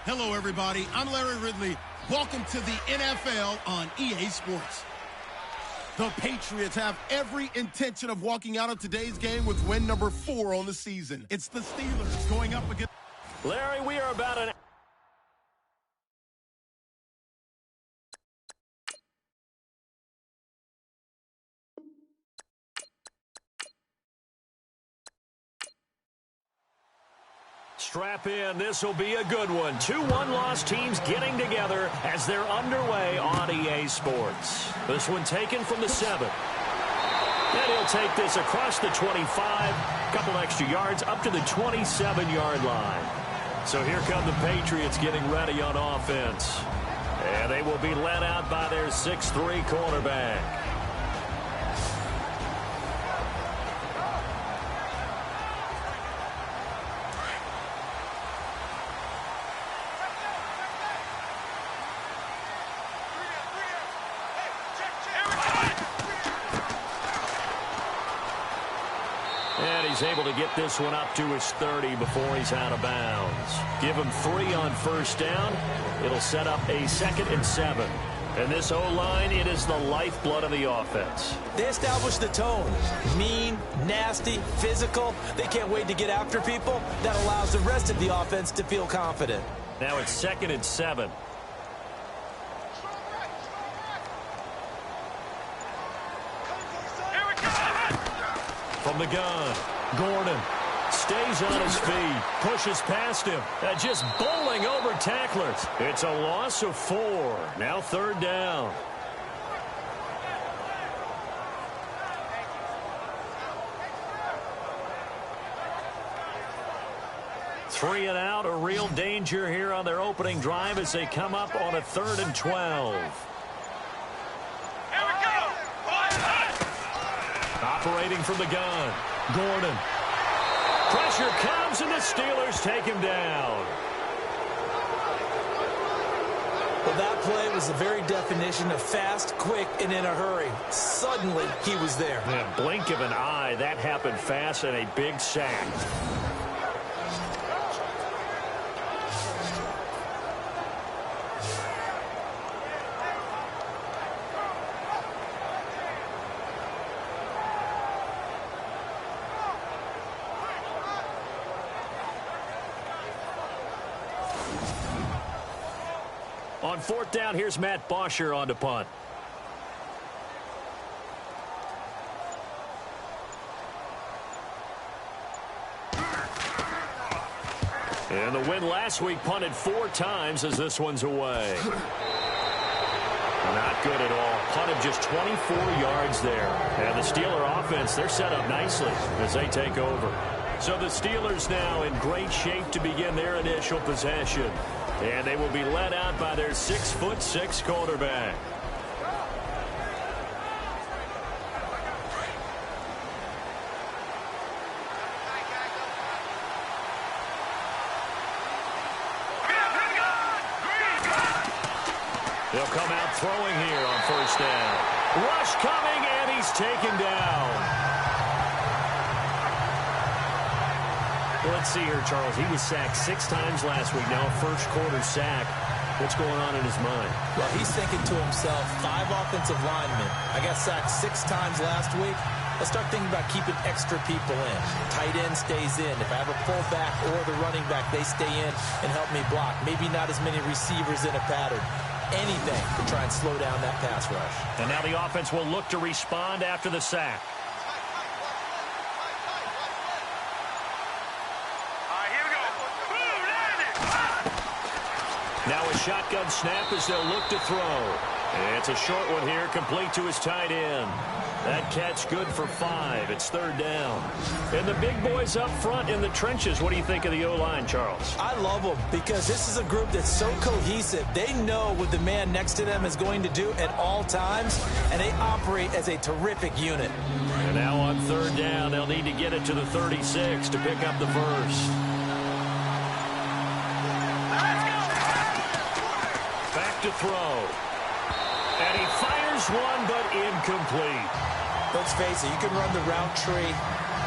Hello, everybody. I'm Larry Ridley. Welcome to the NFL on EA Sports. The Patriots have every intention of walking out of today's game with win number 4 on the season. It's the Steelers going up against... Larry, we are about an... Strap in. This will be a good one. 2 one-loss teams getting together as they're underway on EA Sports. This one taken from the 7. And he'll take this across the 25, couple extra yards up to the 27-yard line. So here come the Patriots getting ready on offense. And they will be led out by their 6'3" quarterback. And he's able to get this one up to his 30 before he's out of bounds. Give him 3 on first down. It'll set up a 2nd and 7. And this O-line, it is the lifeblood of the offense. They establish the tone. Mean, nasty, physical. They can't wait to get after people. That allows the rest of the offense to feel confident. Now it's 2nd and 7. From the gun, Gordon stays on his feet, pushes past him, just bowling over tacklers. It's a loss of 4. Now 3rd down. Three and out, a real danger here on their opening drive as they come up on a 3rd and 12. Operating from the gun, Gordon. Pressure comes, and the Steelers take him down. Well, that play was the very definition of fast, quick, and in a hurry. Suddenly, he was there. Yeah, blink of an eye, that happened fast, and a big sack. On 4th down, here's Matt Bosher on to punt. And the win last week punted 4 times as this one's away. Not good at all. Punted just 24 yards there. And the Steeler offense, they're set up nicely as they take over. So the Steelers now in great shape to begin their initial possession. And they will be led out by their 6'6" quarterback. They'll come out throwing here on 1st down. Rush coming, and he's taken down. Let's see here, Charles. He was sacked 6 times last week. Now a first-quarter sack. What's going on in his mind? Well, he's thinking to himself, 5 offensive linemen. I got sacked 6 times last week. Let's start thinking about keeping extra people in. Tight end stays in. If I have a fullback or the running back, they stay in and help me block. Maybe not as many receivers in a pattern. Anything to try and slow down that pass rush. And now the offense will look to respond after the sack. Now a shotgun snap as they'll look to throw. It's a short one here, complete to his tight end. That catch good for 5. It's 3rd down. And the big boys up front in the trenches. What do you think of the O-line, Charles? I love them because this is a group that's so cohesive. They know what the man next to them is going to do at all times, and they operate as a terrific unit. And now on 3rd down, they'll need to get it to the 36 to pick up the first. Back to throw. And he fires one, but incomplete. Let's face it, you can run the route tree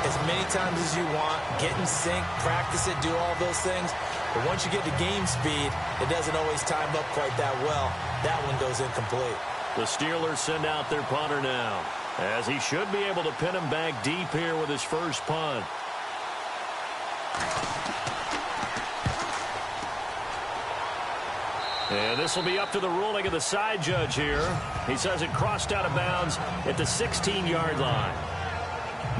as many times as you want, get in sync, practice it, do all those things. But once you get to game speed, it doesn't always time up quite that well. That one goes incomplete. The Steelers send out their punter now, as he should be able to pin him back deep here with his first punt. And this will be up to the ruling of the side judge here. He says it crossed out of bounds at the 16-yard line.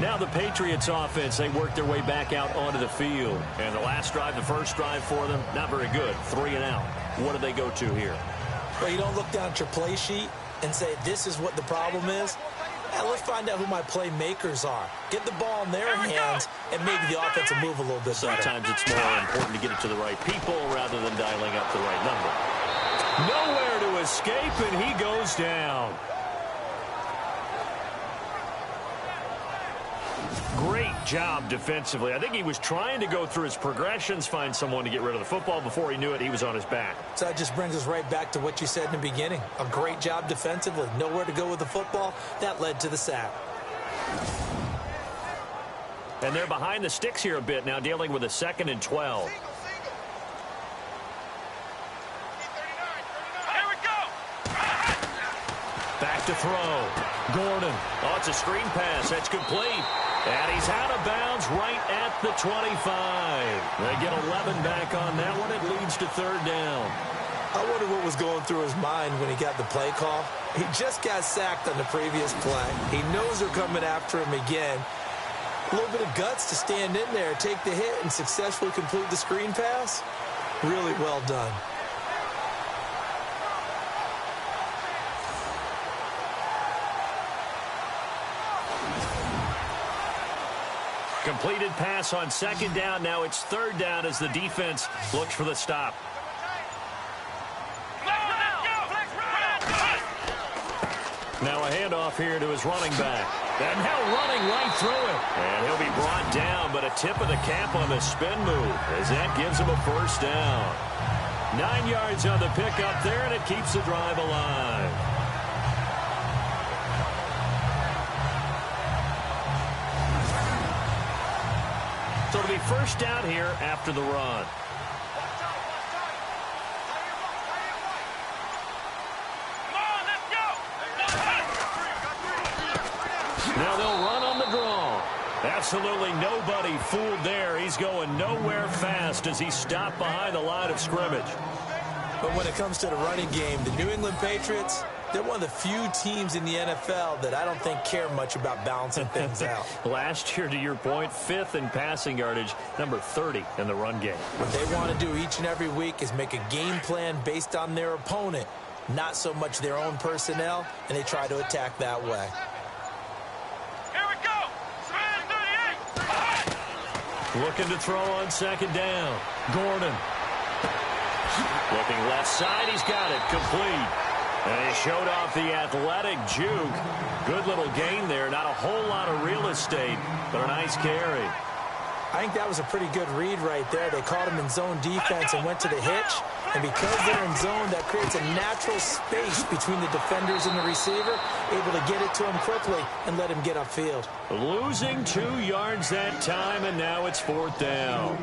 Now the Patriots offense, they work their way back out onto the field. And the last drive, the first drive for them, not very good. 3 and out. What do they go to here? Well, you don't look down at your play sheet and say, this is what the problem is. Now, let's find out who my playmakers are. Get the ball in their hands and maybe the offense will move a little bit better. Sometimes it's more important to get it to the right people rather than dialing up the right number. Nowhere to escape, and he goes down. Great job defensively. I think he was trying to go through his progressions, find someone to get rid of the football. Before he knew it, he was on his back. So that just brings us right back to what you said in the beginning. A great job defensively. Nowhere to go with the football. That led to the sack. And they're behind the sticks here a bit now, dealing with a 2nd and 12. Back to throw. Gordon. Oh, it's a screen pass. That's complete. And he's out of bounds right at the 25. They get 11 back on that one. It leads to 3rd down. I wonder what was going through his mind when he got the play call. He just got sacked on the previous play. He knows they're coming after him again. A little bit of guts to stand in there, take the hit, and successfully complete the screen pass. Really well done. Completed pass on 2nd down. Now it's 3rd down as the defense looks for the stop. Now a handoff here to his running back. And now running right through it. And he'll be brought down, but a tip of the cap on the spin move as that gives him a 1st down. 9 yards on the pickup there, and it keeps the drive alive. So it'll be 1st down here after the run. Now they'll run on the draw. Absolutely nobody fooled there. He's going nowhere fast as he's stopped behind the line of scrimmage. But when it comes to the running game, the New England Patriots, they're one of the few teams in the NFL that I don't think care much about balancing things out. Last year, to your point, 5th in passing yardage, number 30 in the run game. What they want to do each and every week is make a game plan based on their opponent, not so much their own personnel, and they try to attack that way. Here we go. 38. Looking to throw on 2nd down. Gordon. Looking left side, he's got it, complete. And he showed off the athletic juke. Good little gain there. Not a whole lot of real estate, but a nice carry. I think that was a pretty good read right there. They caught him in zone defense and went to the hitch. And because they're in zone, that creates a natural space between the defenders and the receiver, able to get it to him quickly and let him get upfield. Losing 2 yards that time, and now it's 4th down.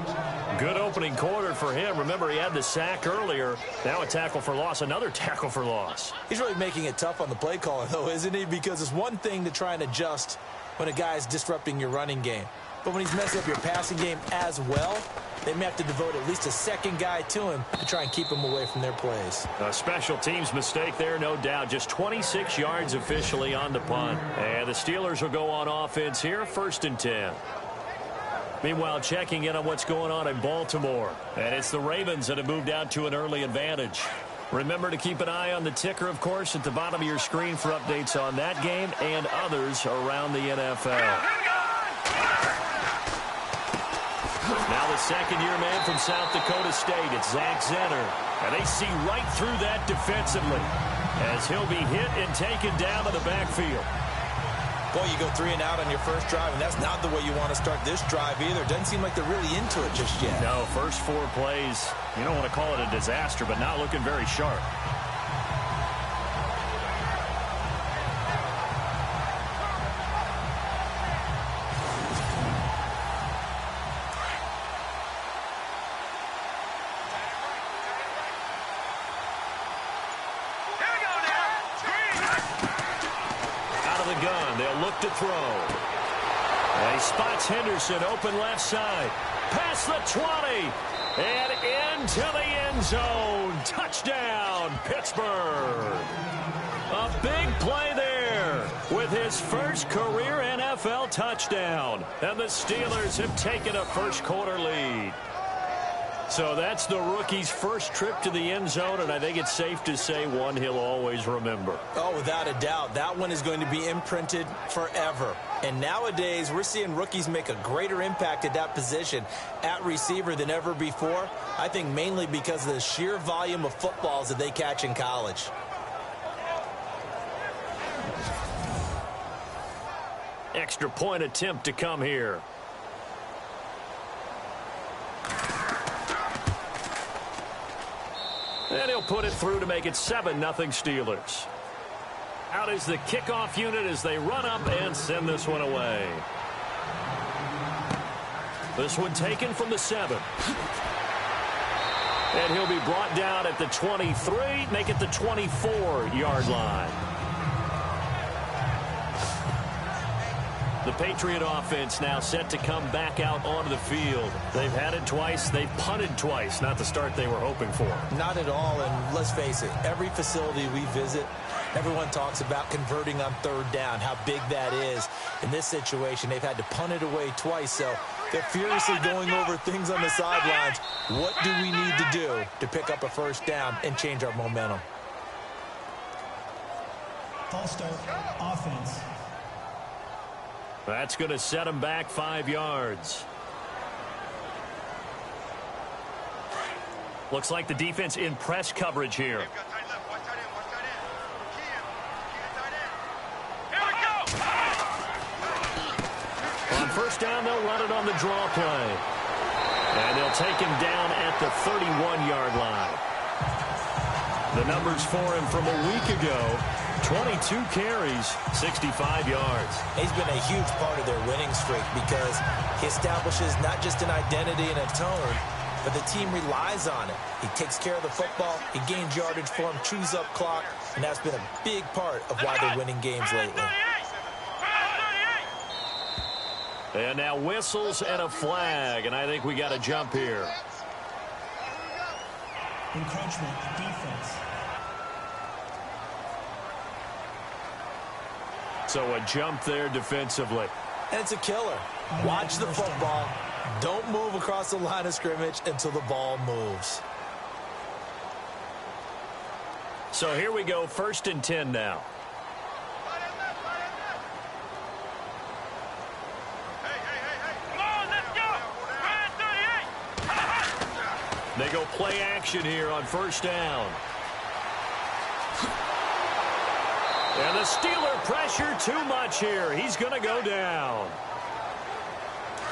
Good opening quarter for him. Remember, he had the sack earlier. Now a tackle for loss, another tackle for loss. He's really making it tough on the play caller, though, isn't he? Because it's one thing to try and adjust when a guy's disrupting your running game. But when he's messing up your passing game as well, they may have to devote at least a 2nd guy to him to try and keep him away from their plays. A special teams mistake there, no doubt. Just 26 yards officially on the punt. And the Steelers will go on offense here, 1st and 10. Meanwhile, checking in on what's going on in Baltimore. And it's the Ravens that have moved out to an early advantage. Remember to keep an eye on the ticker, of course, at the bottom of your screen for updates on that game and others around the NFL. Now the second-year man from South Dakota State, it's Zach Zenner. And they see right through that defensively as he'll be hit and taken down to the backfield. Boy, you go 3 and out on your first drive, and that's not the way you want to start this drive either. Doesn't seem like they're really into it just yet. No, first 4 plays, you don't want to call it a disaster, but not looking very sharp. To throw. And he spots Henderson open left side. Past the 20. And into the end zone. Touchdown, Pittsburgh. A big play there with his first career NFL touchdown. And the Steelers have taken a first quarter lead. So that's the rookie's first trip to the end zone, and I think it's safe to say one he'll always remember. Oh, without a doubt. That one is going to be imprinted forever. And nowadays, we're seeing rookies make a greater impact at that position at receiver than ever before. I think mainly because of the sheer volume of footballs that they catch in college. Extra point attempt to come here. And he'll put it through to make it 7-0 Steelers. Out is the kickoff unit as they run up and send this one away. This one taken from the 7. And he'll be brought down at the 23, make it the 24-yard line. The Patriot offense now set to come back out onto the field. They've had it twice. They've punted twice. Not the start they were hoping for. Not at all, and let's face it, every facility we visit, everyone talks about converting on 3rd down, how big that is. In this situation, they've had to punt it away twice, so they're furiously going over things on the sidelines. What do we need to do to pick up a first down and change our momentum? False start, offense. That's going to set him back 5 yards. Looks like the defense in press coverage here. On first down, they'll run it on the draw play. And they'll take him down at the 31-yard line. The numbers for him from a week ago: 22 carries, 65 yards. He's been a huge part of their winning streak because he establishes not just an identity and a tone, but the team relies on it. He takes care of the football, he gains yardage for him, chews up clock, and that's been a big part of why they're winning games lately. And now whistles and a flag, and I think we got a jump here. Encroachment, defense. So a jump there defensively. And it's a killer. Watch the football. Don't move across the line of scrimmage until the ball moves. So here we go, 1st and 10 now. They go play action here on first down. And the Steeler pressure too much here. He's going to go down.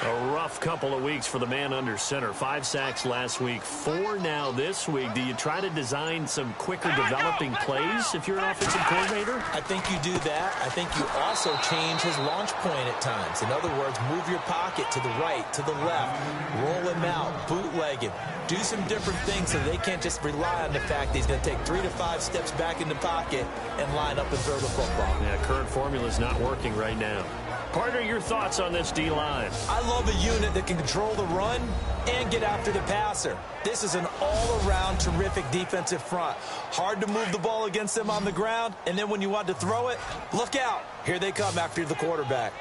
A rough couple of weeks for the man under center. 5 sacks last week, 4 now this week. Do you try to design some quicker developing plays if you're an offensive coordinator? I think you do that. I think you also change his launch point at times. In other words, move your pocket to the right, to the left, roll him out, bootleg him. Do some different things so they can't just rely on the fact that he's going to take 3 to 5 steps back in the pocket and line up and throw the football. Yeah, current formula is not working right now. Partner, your thoughts on this D-line? I love a unit that can control the run and get after the passer. This is an all-around terrific defensive front. Hard to move the ball against them on the ground, and then when you want to throw it, look out. Here they come after the quarterback.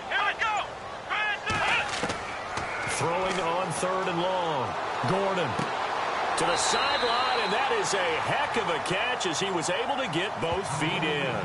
Here we go! throwing on 3rd and long. Gordon to the sideline, and that is a heck of a catch as he was able to get both feet in.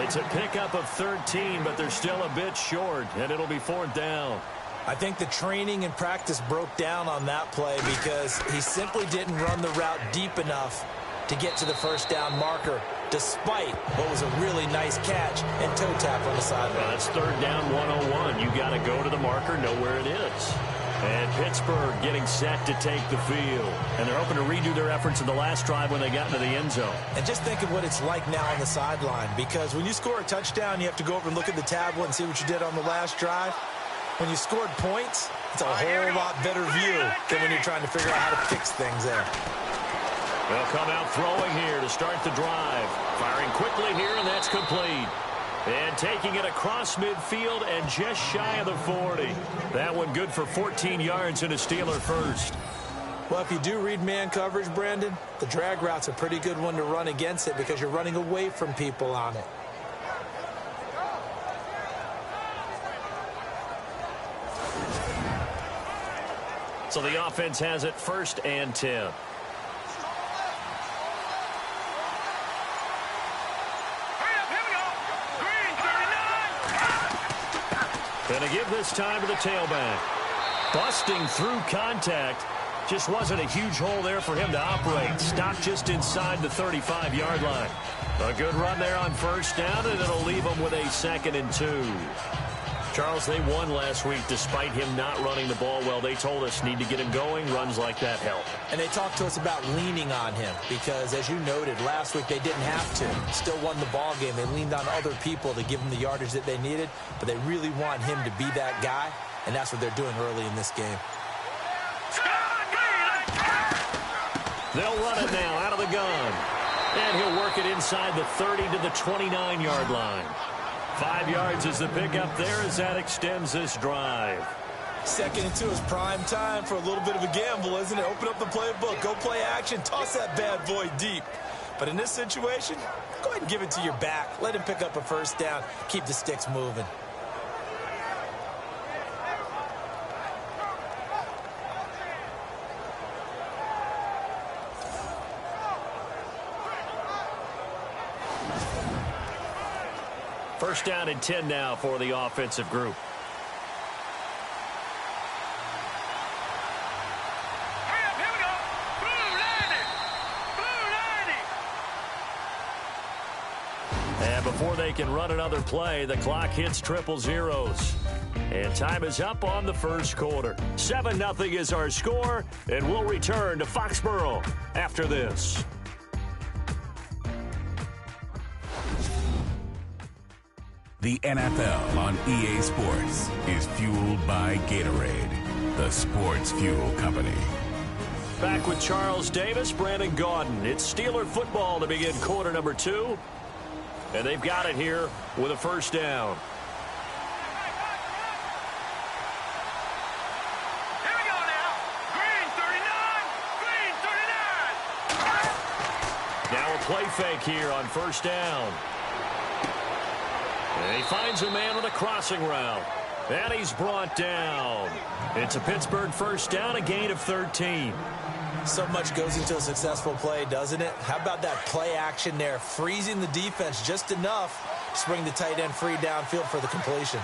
It's a pickup of 13, but they're still a bit short, and it'll be 4th down. I think the training and practice broke down on that play because he simply didn't run the route deep enough to get to the 1st down marker, despite what was a really nice catch and toe tap on the sideline. Well, that's 3rd down 101. You got to go to the marker, know where it is. And Pittsburgh getting set to take the field. And they're hoping to redo their efforts in the last drive when they got into the end zone. And just think of what it's like now on the sideline, because when you score a touchdown, you have to go over and look at the tablet and see what you did on the last drive. When you scored points, it's a whole lot better view than when you're trying to figure out how to fix things there. They'll come out throwing here to start the drive. Firing quickly here, and that's complete. And taking it across midfield and just shy of the 40. That one good for 14 yards and a Steeler first. Well, if you do read man coverage, Brandon, the drag route's a pretty good one to run against it because you're running away from people on it. So the offense has it 1st and 10. Going to give this time to the tailback. Busting through contact. Just wasn't a huge hole there for him to operate. Stopped just inside the 35-yard line. A good run there on 1st down, and it'll leave them with a 2nd and 2. Charles, they won last week despite him not running the ball well. They told us need to get him going. Runs like that help. And they talked to us about leaning on him because, as you noted, last week they didn't have to. Still won the ball game. They leaned on other people to give them the yardage that they needed, but they really want him to be that guy, and that's what they're doing early in this game. They'll run it now out of the gun. And he'll work it inside the 30 to the 29-yard line. 5 yards is the pickup there as that extends this drive. 2nd and 2 is prime time for a little bit of a gamble, isn't it? Open up the playbook, go play action, toss that bad boy deep. But in this situation, go ahead and give it to your back. Let him pick up a 1st down. Keep the sticks moving. First down and 10 now for the offensive group. Here we go. Blue 90. And before they can run another play, the clock hits 000. And time is up on the 1st quarter. 7-0 is our score, and we'll return to Foxborough after this. The NFL on EA Sports is fueled by Gatorade, the sports fuel company. Back with Charles Davis, Brandon Gaudin. It's Steeler football to begin quarter number 2. And they've got it here with a 1st down. Here we go now. Green 39. Green 39. Now a play fake here on 1st down. And he finds a man with a crossing route. And he's brought down. It's a Pittsburgh 1st down, a gain of 13. So much goes into a successful play, doesn't it? How about that play action there, freezing the defense just enough to bring the tight end free downfield for the completion.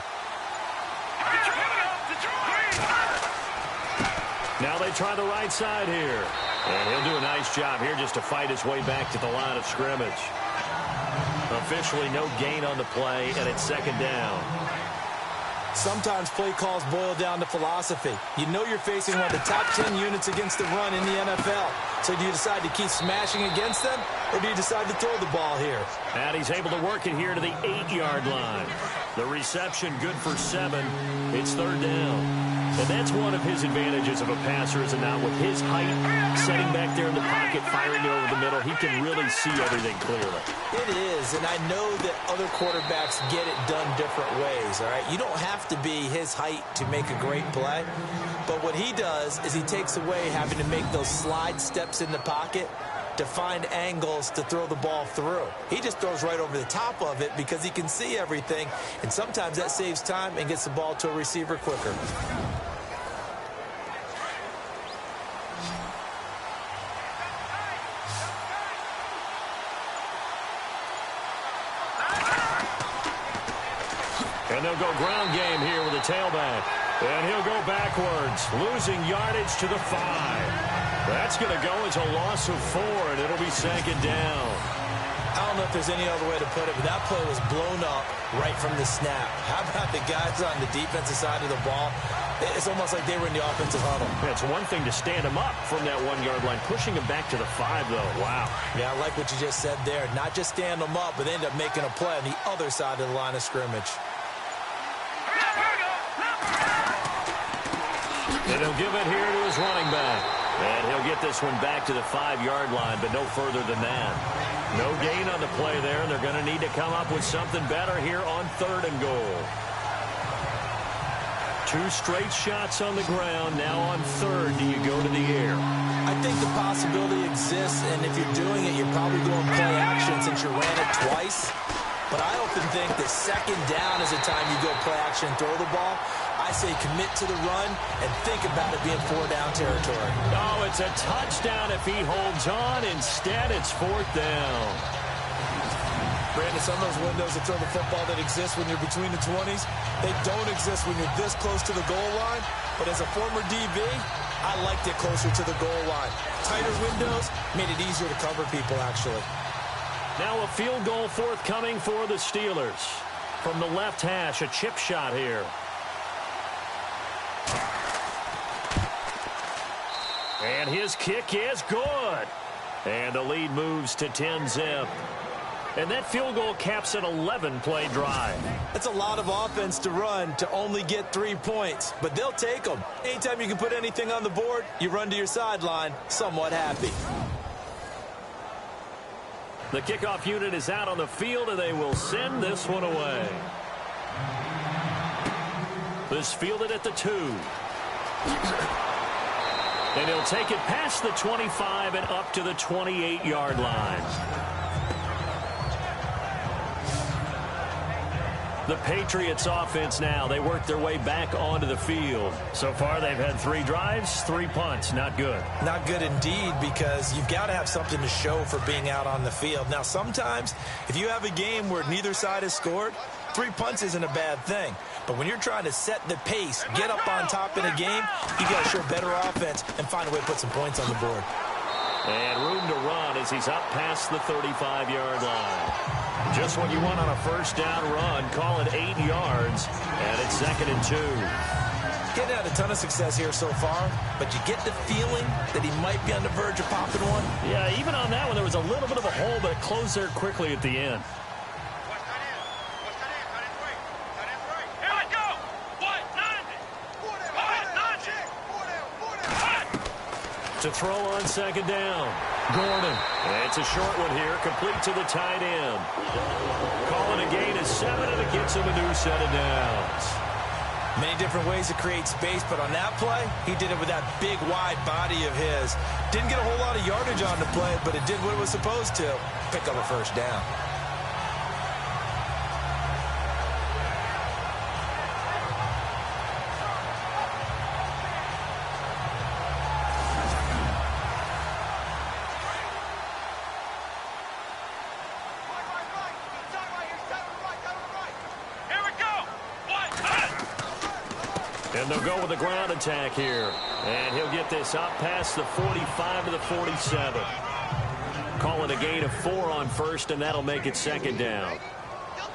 Now they try the right side here. And he'll do a nice job here just to fight his way back to the line of scrimmage. Officially no gain on the play, and it's 2nd down. Sometimes play calls boil down to philosophy. You know you're facing one of the top 10 units against the run in the NFL. So do you decide to keep smashing against them, or do you decide to throw the ball here? And he's able to work it here to the 8-yard line. The reception good for 7. It's 3rd down. And that's one of his advantages of a passer, is it not? With his height, setting back there in the pocket, firing it over the middle, he can really see everything clearly. It is, and I know that other quarterbacks get it done different ways, all right? You don't have to be his height to make a great play, but what he does is he takes away having to make those slide steps in the pocket to find angles to throw the ball through. He just throws right over the top of it because he can see everything, and sometimes that saves time and gets the ball to a receiver quicker. And they'll go ground game here with a tailback. And he'll go backwards, losing yardage to the 5. That's going to go as a loss of 4, and it'll be second down. I don't know if there's any other way to put it, but that play was blown up right from the snap. How about the guys on the defensive side of the ball? It's almost like they were in the offensive huddle. It's one thing to stand him up from that 1-yard line. Pushing him back to the 5, though. Wow. Yeah, I like what you just said there. Not just stand them up, but end up making a play on the other side of the line of scrimmage. And he'll give it here to his running back. And he'll get this one back to the 5-yard line, but no further than that. No gain on the play there, and they're going to need to come up with something better here on 3rd and goal. 2 straight shots on the ground. Now on 3rd, do you go to the air? I think the possibility exists, and if you're doing it, you're probably going play action since you ran it twice. But I often think that 2nd down is the time you go play action and throw the ball. I say commit to the run and think about it being 4-down territory. Oh, it's a touchdown if he holds on. Instead, it's 4th down. Brandon, some of those windows to throw the football that exist when you're between the 20s, they don't exist when you're this close to the goal line. But as a former DB, I liked it closer to the goal line. Tighter windows made it easier to cover people, actually. Now a field goal forthcoming for the Steelers. From the left hash, a chip shot here. And his kick is good. And the lead moves to 10-zip. And that field goal caps an 11-play drive. That's a lot of offense to run to only get 3 points, but they'll take them. Anytime you can put anything on the board, you run to your sideline somewhat happy. The kickoff unit is out on the field, and they will send this one away. This fielded at the 2. And he'll take it past the 25 and up to the 28-yard line. The Patriots offense now. They work their way back onto the field. So far, they've had 3 drives, 3 punts. Not good. Not good indeed, because you've got to have something to show for being out on the field. Now, sometimes, if you have a game where neither side has scored, 3 punts isn't a bad thing. But when you're trying to set the pace, get up on top in a game, you got to show better offense and find a way to put some points on the board. And room to run as he's up past the 35-yard line. Just what you want on a first down run. Call it 8 yards, and it's 2nd and 2. Getting had a ton of success here so far, but you get the feeling that he might be on the verge of popping one. Yeah, even on that one, there was a little bit of a hole, but it closed there quickly at the end. To throw on 2nd down. Gordon. It's a short one here, complete to the tight end. Calling a gain of 7, and it gets him a new set of downs. Many different ways to create space, but on that play, he did it with that big, wide body of his. Didn't get a whole lot of yardage on the play, but it did what it was supposed to. Pick up a first down. And they'll go with the ground attack here. And he'll get this up past the 45 to the 47. Call it a gain of 4 on first, and that'll make it 2nd down.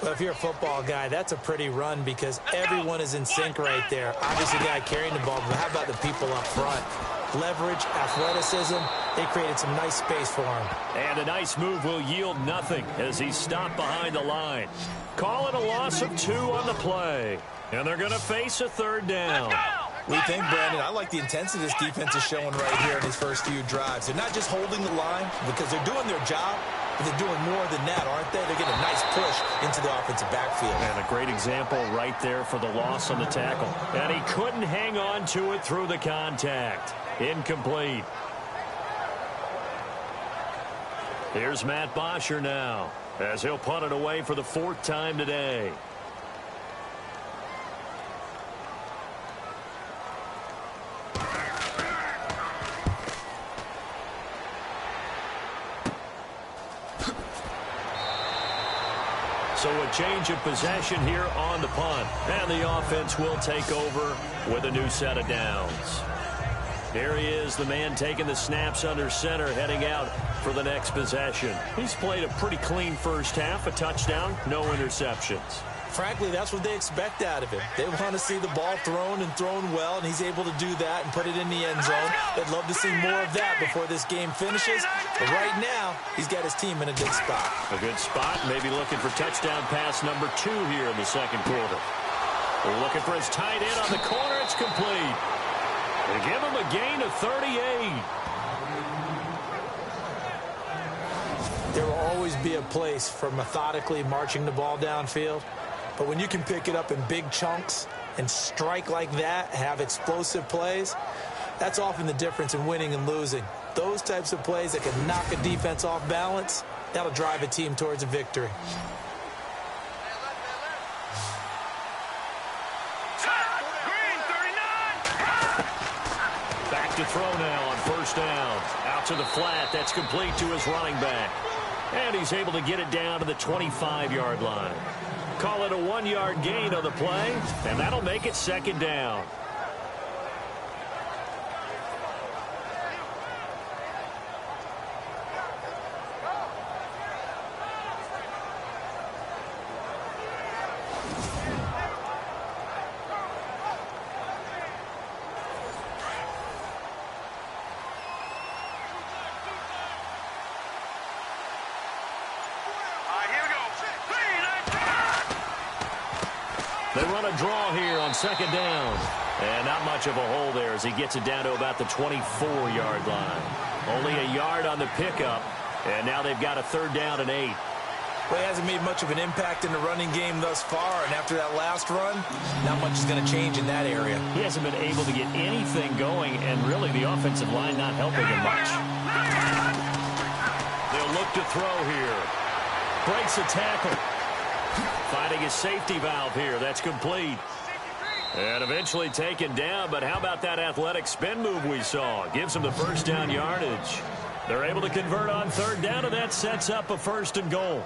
Well, if you're a football guy, that's a pretty run because everyone is in sync right there. Obviously, the guy carrying the ball, but how about the people up front? Leverage, athleticism, they created some nice space for him. And a nice move will yield nothing as he's stopped behind the line. Call it a loss of 2 on the play. And they're going to face a 3rd down. We think, Brandon, I like the intensity this defense is showing right here in these first few drives. They're not just holding the line because they're doing their job, but they're doing more than that, aren't they? They're getting a nice push into the offensive backfield. And a great example right there for the loss on the tackle. And he couldn't hang on to it through the contact. Incomplete. Here's Matt Bosher now as he'll punt it away for the 4th time today. So a change of possession here on the punt. And the offense will take over with a new set of downs. Here he is, the man taking the snaps under center, heading out for the next possession. He's played a pretty clean first half, a touchdown, no interceptions. Frankly, that's what they expect out of him. They want to see the ball thrown and thrown well, and he's able to do that and put it in the end zone. They'd love to see more of that before this game finishes. But right now, he's got his team in a good spot. A good spot, maybe looking for touchdown pass number 2 here in the second quarter. We're looking for his tight end on the corner. It's complete. They give him a gain of 38. There will always be a place for methodically marching the ball downfield. But when you can pick it up in big chunks and strike like that, have explosive plays, that's often the difference in winning and losing. Those types of plays that can knock a defense off balance, that'll drive a team towards a victory. Back to throw now on first down. Out to the flat. That's complete to his running back. And he's able to get it down to the 25-yard line. Call it a 1-yard gain on the play, and that'll make it second down. They run a draw here on second down. And not much of a hole there as he gets it down to about the 24-yard line. Only a yard on the pickup. And now they've got a third down and 8. Well, he hasn't made much of an impact in the running game thus far. And after that last run, not much is going to change in that area. He hasn't been able to get anything going. And really the offensive line not helping him much. They'll look to throw here. Breaks a tackle. Finding his safety valve here. That's complete. And eventually taken down, but how about that athletic spin move we saw? Gives him the first down yardage. They're able to convert on third down, and that sets up a first and goal.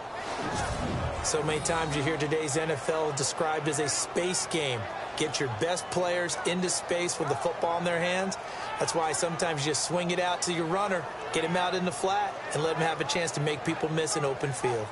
So many times you hear today's NFL described as a space game. Get your best players into space with the football in their hands. That's why sometimes you just swing it out to your runner, get him out in the flat, and let him have a chance to make people miss an open field.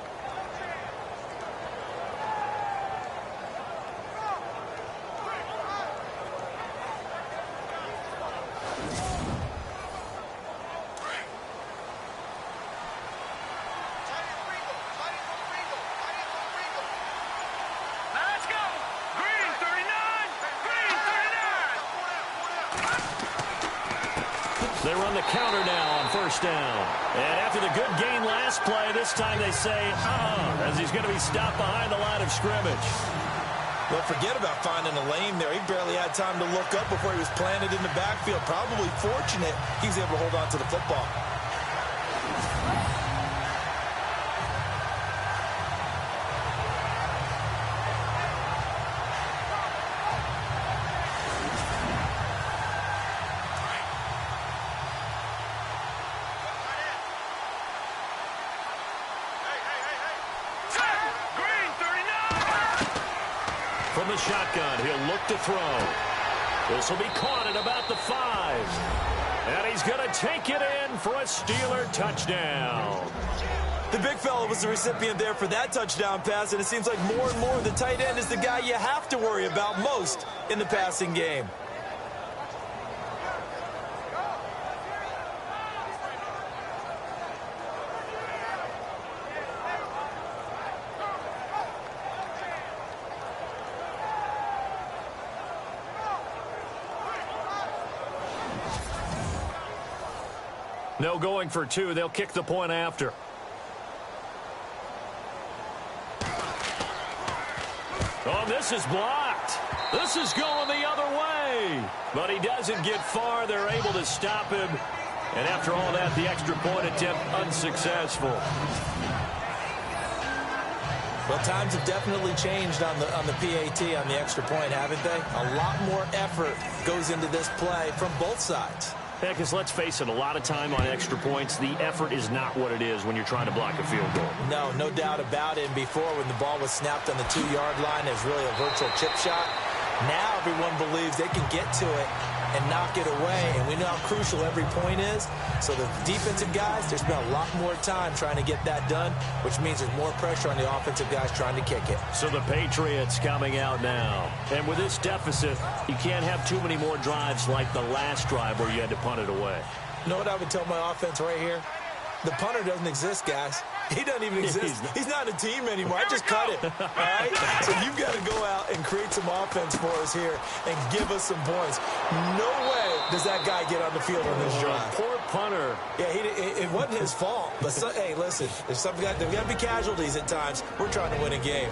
They run the counter now on first down. And after the good gain last play, this time they say, as he's going to be stopped behind the line of scrimmage. Well, forget about finding a lane there. He barely had time to look up before he was planted in the backfield. Probably fortunate he was able to hold on to the football. From the shotgun, he'll look to throw. This will be caught at about the 5. And he's going to take it in for a Steeler touchdown. The big fella was the recipient there for that touchdown pass, and it seems like more and more the tight end is the guy you have to worry about most in the passing game. No going for 2. They'll kick the point after. Oh, this is blocked. This is going the other way. But he doesn't get far. They're able to stop him. And after all that, the extra point attempt unsuccessful. Well, times have definitely changed on the PAT, on the extra point, haven't they? A lot more effort goes into this play from both sides. Yeah, because let's face it, a lot of time on extra points, the effort is not what it is when you're trying to block a field goal. No doubt about it. And before, when the ball was snapped on the 2-yard line, it was really a virtual chip shot. Now everyone believes they can get to it and knock it away, and we know how crucial every point is. So the defensive guys, they spent a lot more time trying to get that done, which means there's more pressure on the offensive guys trying to kick it. So the Patriots coming out now. And with this deficit, you can't have too many more drives like the last drive where you had to punt it away. You know what I would tell my offense right here? The punter doesn't exist, guys. He doesn't even exist. He's not a team anymore. I just cut him, all right? So you've got to go out and create some offense for us here and give us some points. No way does that guy get on the field on this drive. Poor punter. Yeah, it wasn't his fault. But, hey, listen, there's got to be casualties at times. We're trying to win a game.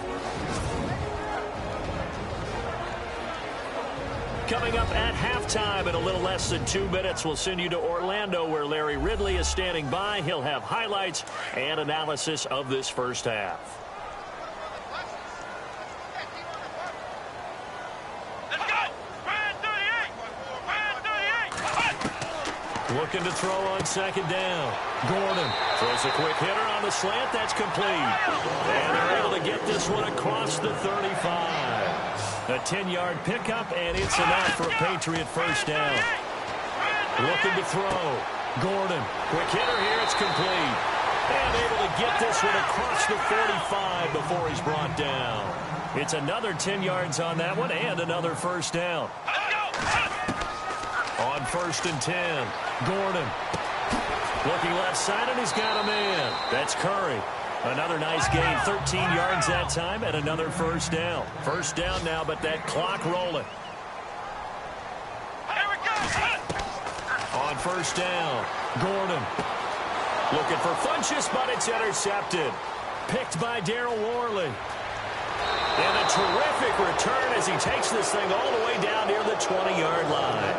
Coming up at halftime in a little less than 2 minutes, we'll send you to Orlando where Larry Ridley is standing by. He'll have highlights and analysis of this first half. Let's go! Brand 38! Brand 38! Looking to throw on second down. Gordon throws a quick hitter on the slant. That's complete. And they're able to get this one across the 35. A 10-yard pickup, and it's enough for a Patriot first down. Looking to throw. Gordon, quick hitter here. It's complete. And able to get this one across the 45 before he's brought down. It's another 10 yards on that one and another first down. On 1st and 10, Gordon looking left side, and he's got a man. That's Curry. Another nice gain, 13 yards that time, and another first down. First down now, but that clock rolling. Here we go! On 1st down, Gordon looking for Funchess, but it's intercepted. Picked by Darryl Worley. And a terrific return as he takes this thing all the way down near the 20-yard line.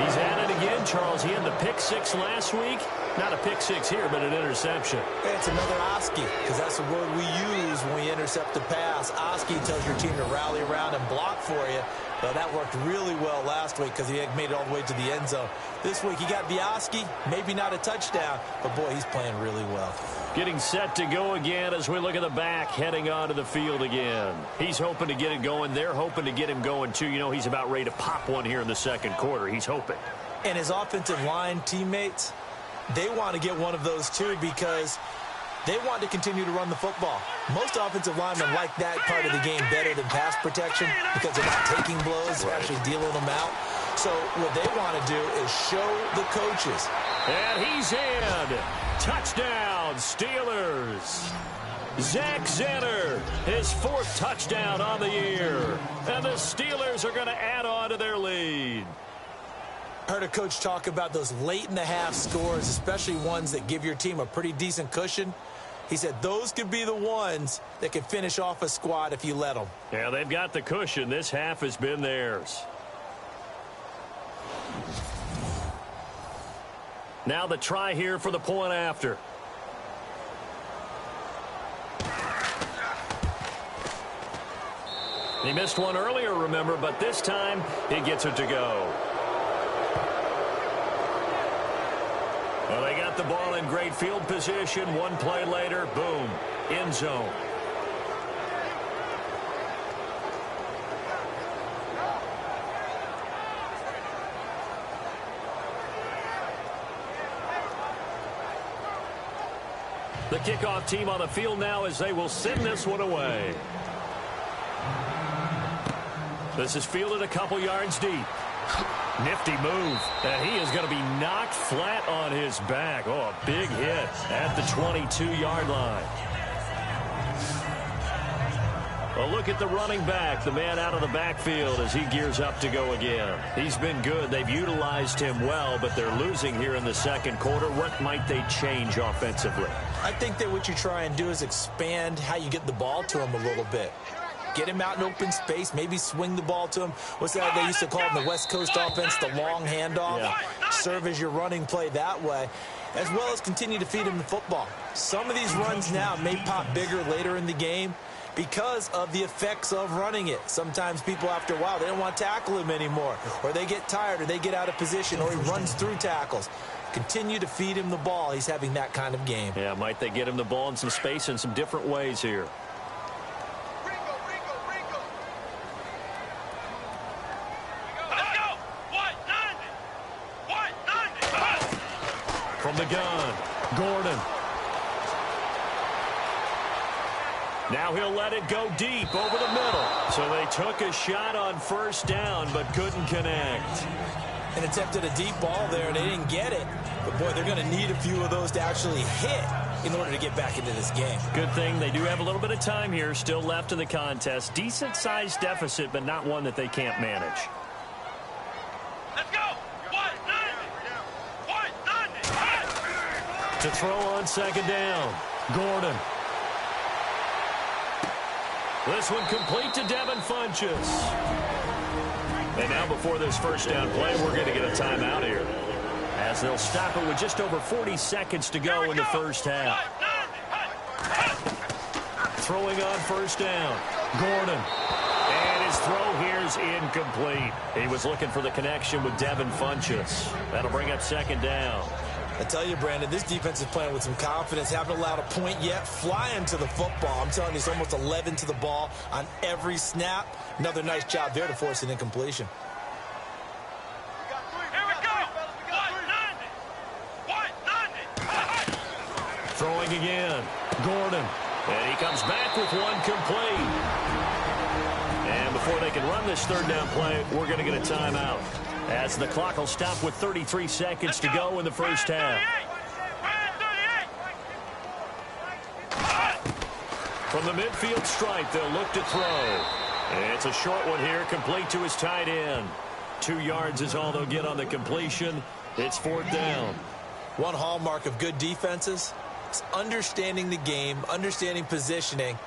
He's at it again, Charles. He had the pick 6 last week. Not a pick 6 here, but an interception. It's another Oski, because that's the word we use when we intercept a pass. Oski tells your team to rally around and block for you. Well, that worked really well last week because he had made it all the way to the end zone. This week, he got the Oski, maybe not a touchdown, but, boy, he's playing really well. Getting set to go again as we look at the back, heading onto the field again. He's hoping to get it going. They're hoping to get him going, too. You know, he's about ready to pop one here in the second quarter. He's hoping. And his offensive line teammates, they want to get one of those, too, because they want to continue to run the football. Most offensive linemen like that part of the game better than pass protection because they're not taking blows, they're actually dealing them out. So what they want to do is show the coaches. And he's in. Touchdown, Steelers. Zach Zenner, his 4th touchdown on the year. And the Steelers are going to add on to their lead. Heard a coach talk about those late-in-the-half scores, especially ones that give your team a pretty decent cushion. He said those could be the ones that can finish off a squad if you let them. Yeah, they've got the cushion. This half has been theirs. Now the try here for the point after. He missed one earlier, remember, but this time he gets it to go. Well, they got the ball in great field position. One play later, boom, end zone. The kickoff team on the field now as they will send this one away. This is fielded a couple yards deep. Nifty move. And he is going to be knocked flat on his back. Oh, a big hit at the 22-yard line. A look at the running back, the man out of the backfield as he gears up to go again. He's been good. They've utilized him well, but they're losing here in the second quarter. What might they change offensively? I think that what you try and do is expand how you get the ball to him a little bit. Get him out in open space, maybe swing the ball to him. What's that they used to call in the West Coast offense, the long handoff? Yeah. Serve as your running play that way, as well as continue to feed him the football. Some of these runs now may pop bigger later in the game. because of the effects of running it. Sometimes people, after a while, they don't want to tackle him anymore, or they get tired, or they get out of position, or he runs through tackles. Continue to feed him the ball. He's having that kind of game. Yeah, might they get him the ball in some space in some different ways here. From the gun, Gordon. Now he'll let it go deep over the middle. So they took a shot on first down, but couldn't connect. And attempted a deep ball there, and they didn't get it. But, boy, they're going to need a few of those to actually hit in order to get back into this game. Good thing they do have a little bit of time here still left in the contest. Decent-sized deficit, but not one that they can't manage. To throw on second down, Gordon. This one complete to Devin Funchess. And now before this first down play, we're going to get a timeout here, as they'll stop it with just over 40 seconds to go in the first half. Throwing on first down, Gordon. And his throw here is incomplete. He was looking for the connection with Devin Funchess. That'll bring up second down. I tell you, Brandon, this defense is playing with some confidence. Haven't allowed a point yet. Flying to the football. I'm telling you, it's almost 11 to the ball on every snap. Another nice job there to force an incompletion. Here we go. 190. Throwing again, Gordon. And he comes back with one complete. And before they can run this third down play, we're going to get a timeout, as the clock will stop with 33 seconds to go in the first half. From the midfield stripe, they'll look to throw. And it's a short one here, complete to his tight end. 2 yards is all they'll get on the completion. It's fourth down. One hallmark of good defenses is understanding the game, understanding positioning,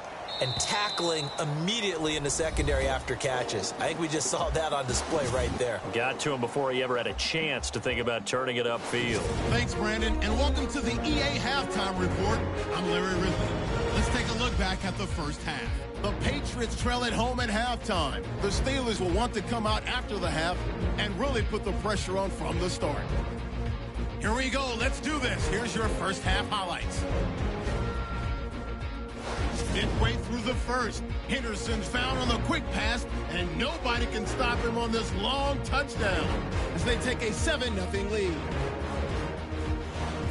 and tackling immediately in the secondary after catches. I think we just saw that on display right there. Got to him before he ever had a chance to think about turning it upfield. Thanks, Brandon, and welcome to the EA Halftime Report. I'm Larry Ridley. Let's take a look back at the first half. The Patriots trail at home at halftime. The Steelers will want to come out after the half and really put the pressure on from the start. Here we go. Let's do this. Here's your first half highlights. Midway through the first, Henderson's found on the quick pass, and nobody can stop him on this long touchdown as they take a 7-0 lead.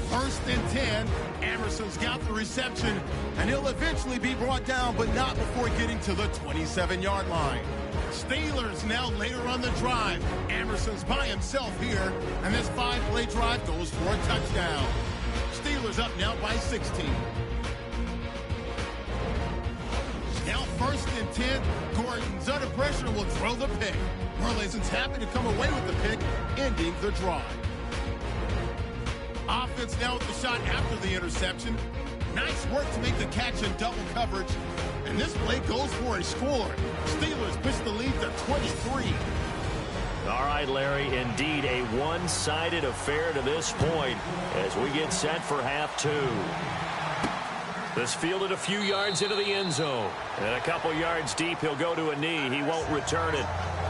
First and 10, Emerson's got the reception, and he'll eventually be brought down, but not before getting to the 27-yard line. Steelers now later on the drive. Emerson's by himself here, and this 5-play drive goes for a touchdown. Steelers up now by 16. Now first and 10, Gordon's under pressure will throw the pick. Burleson's happy to come away with the pick, ending the drive. Offense now with the shot after the interception. Nice work to make the catch in double coverage. And this play goes for a score. Steelers push the lead to 23. All right, Larry, indeed a one-sided affair to this point as we get set for half two. This fielded a few yards into the end zone. And a couple yards deep, he'll go to a knee. He won't return it.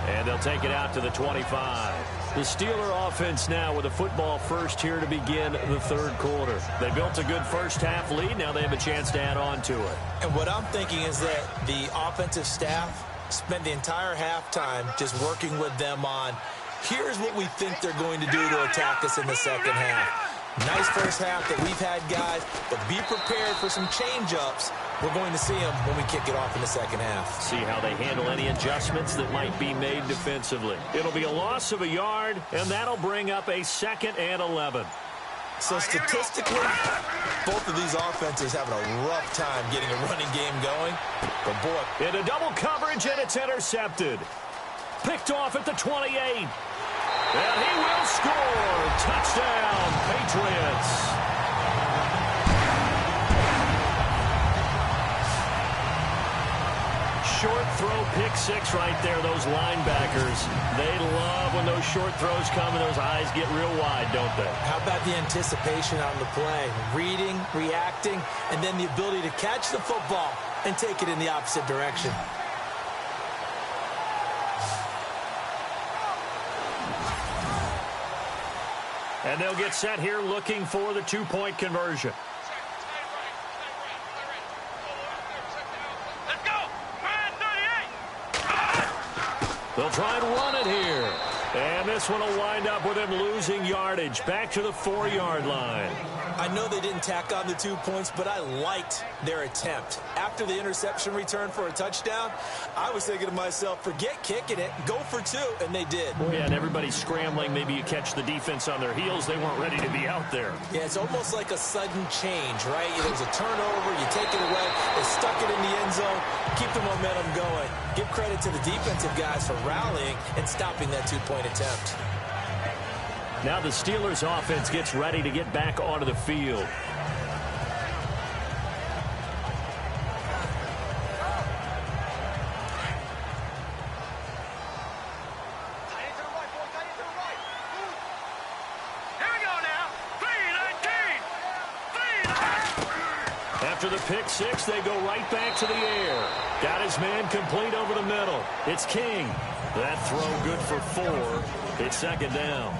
And they'll take it out to the 25. The Steeler offense now with a football first here to begin the third quarter. They built a good first half lead. Now they have a chance to add on to it. And what I'm thinking is that the offensive staff spent the entire halftime just working with them on, here's what we think they're going to do to attack us in the second half. Nice first half that we've had, guys, but be prepared for some change-ups. We're going to see them when we kick it off in the second half. See how they handle any adjustments that might be made defensively. It'll be a loss of a yard, and that'll bring up a 2nd and 11. So statistically, both of these offenses having a rough time getting a running game going. But, boy, into double coverage, and it's intercepted. Picked off at the 28. And he will score. Touchdown, Patriots. Short throw pick pick six right there, those linebackers. They love when those short throws come and those eyes get real wide, don't they? How about the anticipation on the play? Reading, reacting, and then the ability to catch the football and take it in the opposite direction. And they'll get set here looking for the two-point conversion. Let's go. 38. They'll try and run it here. And this one will wind up with him losing yardage back to the 4-yard line. I know they didn't tack on the 2 points, but I liked their attempt. After the interception return for a touchdown, I was thinking to myself, forget kicking it, go for 2, and they did. Well, yeah, and everybody's scrambling. Maybe you catch the defense on their heels. They weren't ready to be out there. Yeah, it's almost like a sudden change, right? There's a turnover, you take it away, they stuck it in the end zone, keep the momentum going. Give credit to the defensive guys for rallying and stopping that 2-point attempt. Now the Steelers offense gets ready to get back onto the field. After the pick six, they go right back to the air. Got his man complete over the middle. It's King. That throw good for 4. It's second down.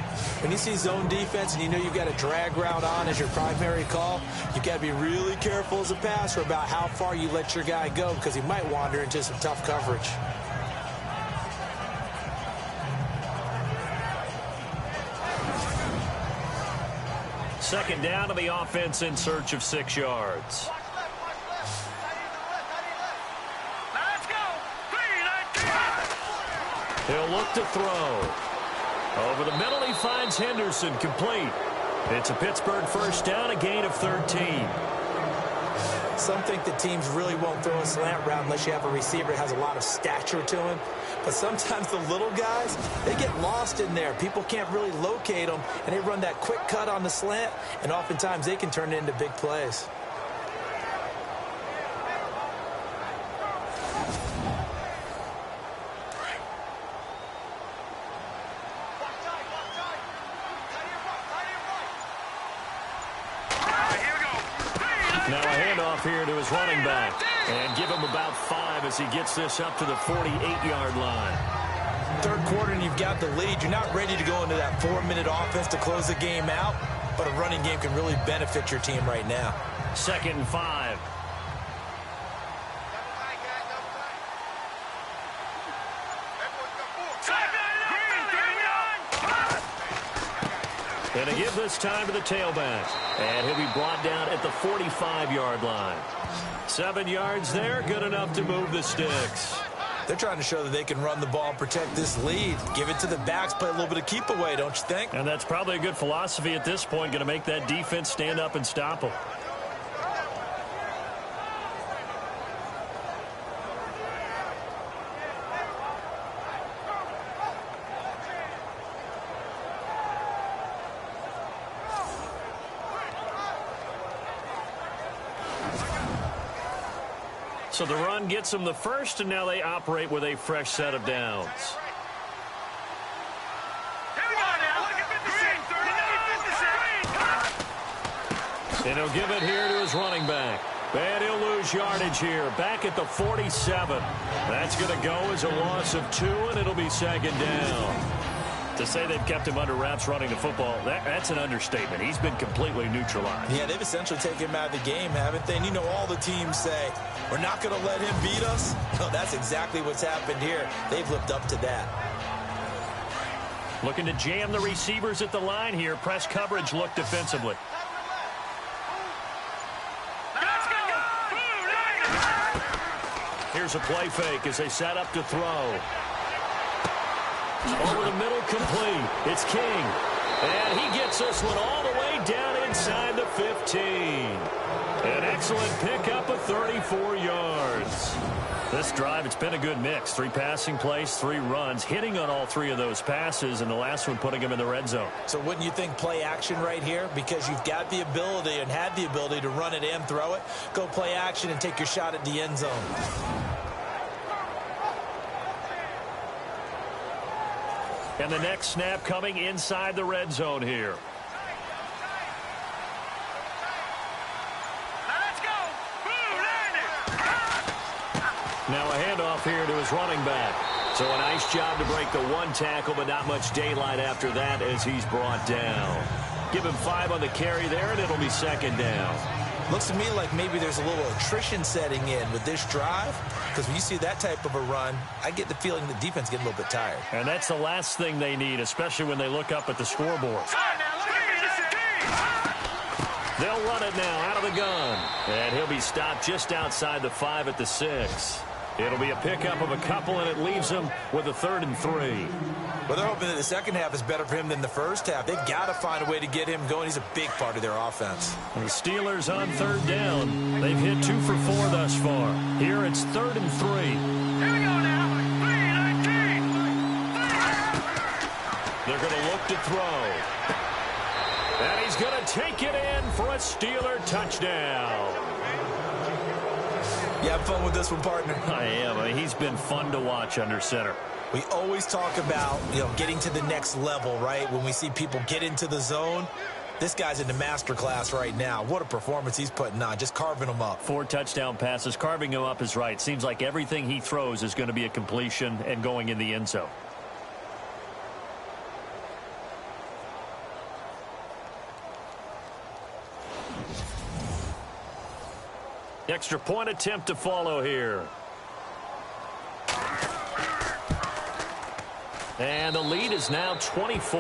When you see zone defense and you know you've got a drag route on as your primary call, you've got to be really careful as a passer about how far you let your guy go because he might wander into some tough coverage. Second down to the offense in search of 6 yards. He'll look to throw. Over the middle, he finds Henderson complete. It's a Pittsburgh first down, a gain of 13. Some think that teams really won't throw a slant route unless you have a receiver that has a lot of stature to him. But sometimes the little guys, they get lost in there. People can't really locate them, and they run that quick cut on the slant, and oftentimes they can turn it into big plays. Now a handoff here to his running back. And give him about 5 as he gets this up to the 48-yard line. Third quarter and you've got the lead. You're not ready to go into that 4-minute offense to close the game out, but a running game can really benefit your team right now. Second and 5. And to give this time to the tailback. And he'll be brought down at the 45-yard line. 7 yards there, good enough to move the sticks. They're trying to show that they can run the ball and protect this lead. Give it to the backs, play a little bit of keep away, don't you think? And that's probably a good philosophy at this point, going to make that defense stand up and stop them. So the run gets them the first, and now they operate with a fresh set of downs. And he'll give it here to his running back. And he'll lose yardage here, back at the 47. That's going to go as a loss of 2, and it'll be second down. To say they've kept him under wraps running the football, that's an understatement. He's been completely neutralized. Yeah, they've essentially taken him out of the game, haven't they? And you know all the teams say, we're not going to let him beat us. No, that's exactly what's happened here. They've lived up to that. Looking to jam the receivers at the line here. Press coverage look defensively. Here's a play fake as they set up to throw. Over the middle, complete. It's King. And he gets this one all the way down inside the 15. An excellent pickup of 34 yards. This drive, it's been a good mix. 3 passing plays, 3 runs, hitting on all 3 of those passes, and the last one putting him in the red zone. So wouldn't you think play action right here? Because you've got the ability and had the ability to run it and throw it. Go play action and take your shot at the end zone. And the next snap coming inside the red zone here. Let's go. Boom, landed. Now a handoff here to his running back. So a nice job to break the one tackle, but not much daylight after that as he's brought down. Give him 5 on the carry there, and it'll be second down. Looks to me like maybe there's a little attrition setting in with this drive, because when you see that type of a run, I get the feeling the defense getting a little bit tired. And that's the last thing they need, especially when they look up at the scoreboard. They'll run it now out of the gun. And he'll be stopped just outside the 5 at the 6. It'll be a pickup of a couple, and it leaves him with a 3rd and 3. Well, they're hoping that the second half is better for him than the first half. They've got to find a way to get him going. He's a big part of their offense. The Steelers on 3rd down. They've hit 2 for 4 thus far. Here it's 3rd and 3. Here we go now. 3-19. They're going to look to throw. And he's going to take it in for a Steeler touchdown. You have fun with this one, partner? I am. I mean, he's been fun to watch under center. We always talk about, getting to the next level, right? When we see people get into the zone, this guy's in the master class right now. What a performance he's putting on, just carving them up. 4 touchdown passes. Carving him up is right. Seems like everything he throws is going to be a completion and going in the end zone. Extra point attempt to follow here. And the lead is now 24.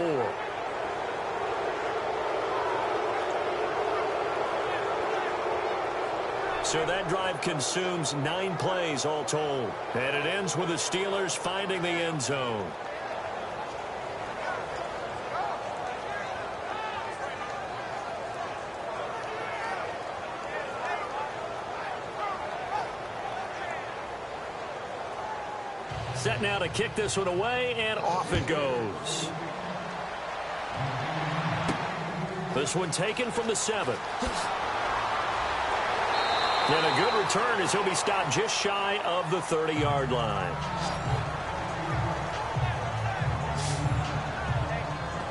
So that drive consumes 9 plays all told. And it ends with the Steelers finding the end zone. Set now to kick this one away, and off it goes. This one taken from the 7. And a good return as he'll be stopped just shy of the 30-yard line.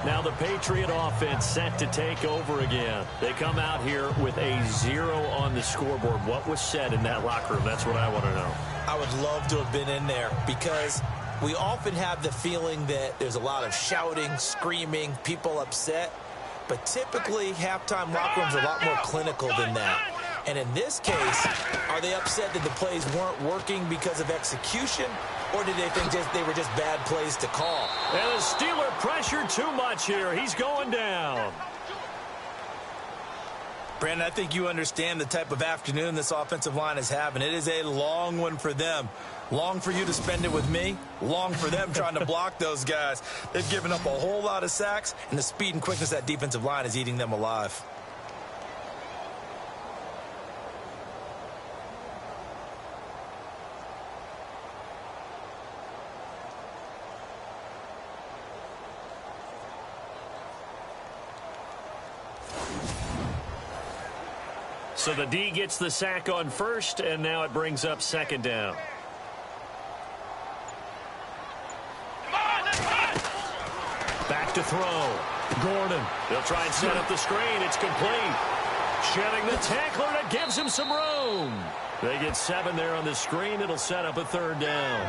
Now the Patriot offense set to take over again. They come out here with a 0 on the scoreboard. What was said in that locker room? That's what I want to know. I would love to have been in there because we often have the feeling that there's a lot of shouting, screaming, people upset. But typically, halftime locker rooms are a lot more clinical than that. And in this case, are they upset that the plays weren't working because of execution? Or did they think they were just bad plays to call? And the Steeler pressure too much here. He's going down. Brandon, I think you understand the type of afternoon this offensive line is having. It is a long one for them. Long for you to spend it with me. Long for them trying to block those guys. They've given up a whole lot of sacks, and the speed and quickness of that defensive line is eating them alive. So the D gets the sack on first, and now it brings up second down. Back to throw. Gordon. They'll try and set up the screen. It's complete. Shedding the tackler. That gives him some room. They get 7 there on the screen. It'll set up a 3rd down.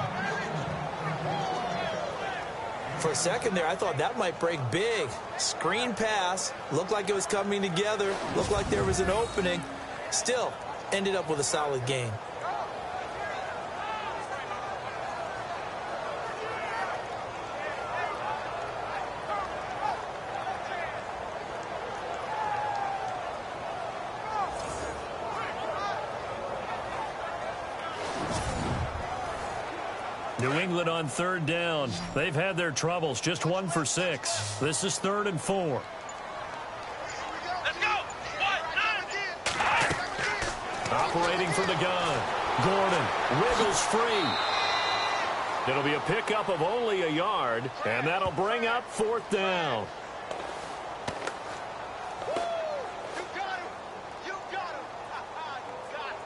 For a second there, I thought that might break big. Screen pass. Looked like it was coming together. Looked like there was an opening. Still, ended up with a solid gain. New England on 3rd down. They've had their troubles. Just 1 for 6. This is 3rd and 4. Let's go. Operating from the gun. Gordon wiggles free. It'll be a pickup of only a yard, and that'll bring up 4th down. You got him. You got him. You got him.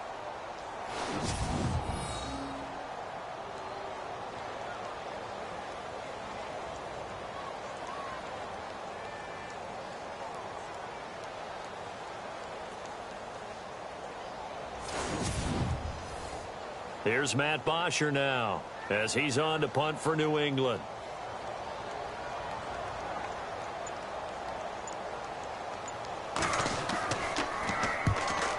Here's Matt Bosher now as he's on to punt for New England.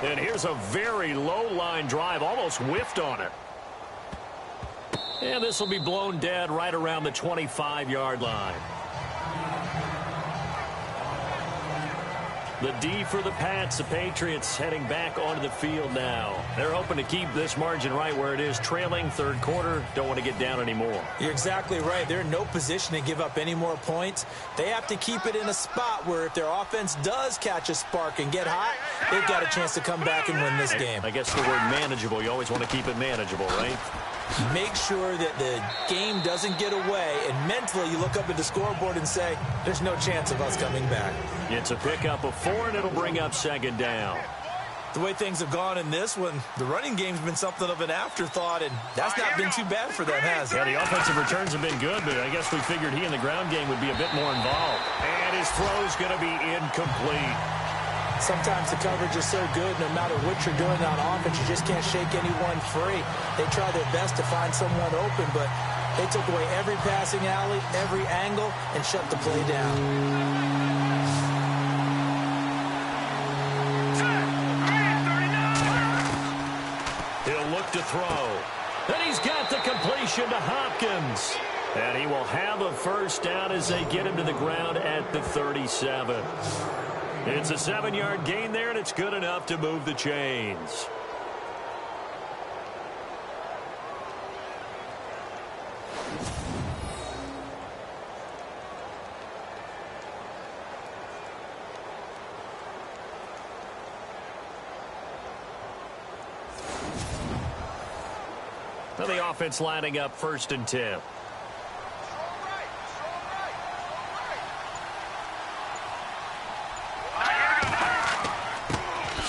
And here's a very low line drive, almost whiffed on it. And this will be blown dead right around the 25-yard line. The D for the Pats. The Patriots heading back onto the field now. They're hoping to keep this margin right where it is, trailing third quarter. Don't want to get down anymore. You're exactly right. They're in no position to give up any more points. They have to keep it in a spot where if their offense does catch a spark and get hot, they've got a chance to come back and win this game. I guess the word manageable, you always want to keep it manageable, right? Make sure that the game doesn't get away, and mentally you look up at the scoreboard and say, there's no chance of us coming back. It's a pickup of 4, and it'll bring up second down. The way things have gone in this one, the running game's been something of an afterthought, and that's not been too bad for them, has it? Yeah, the offensive returns have been good, but I guess we figured he in the ground game would be a bit more involved. And his throw's going to be incomplete. Sometimes the coverage is so good, no matter what you're doing on offense, you just can't shake anyone free. They try their best to find someone open, but they took away every passing alley, every angle, and shut the play down. He'll look to throw. And he's got the completion to Hopkins. And he will have a first down as they get him to the ground at the 37. It's a 7-yard gain there, and it's good enough to move the chains. Now the offense lining up 1st and 10.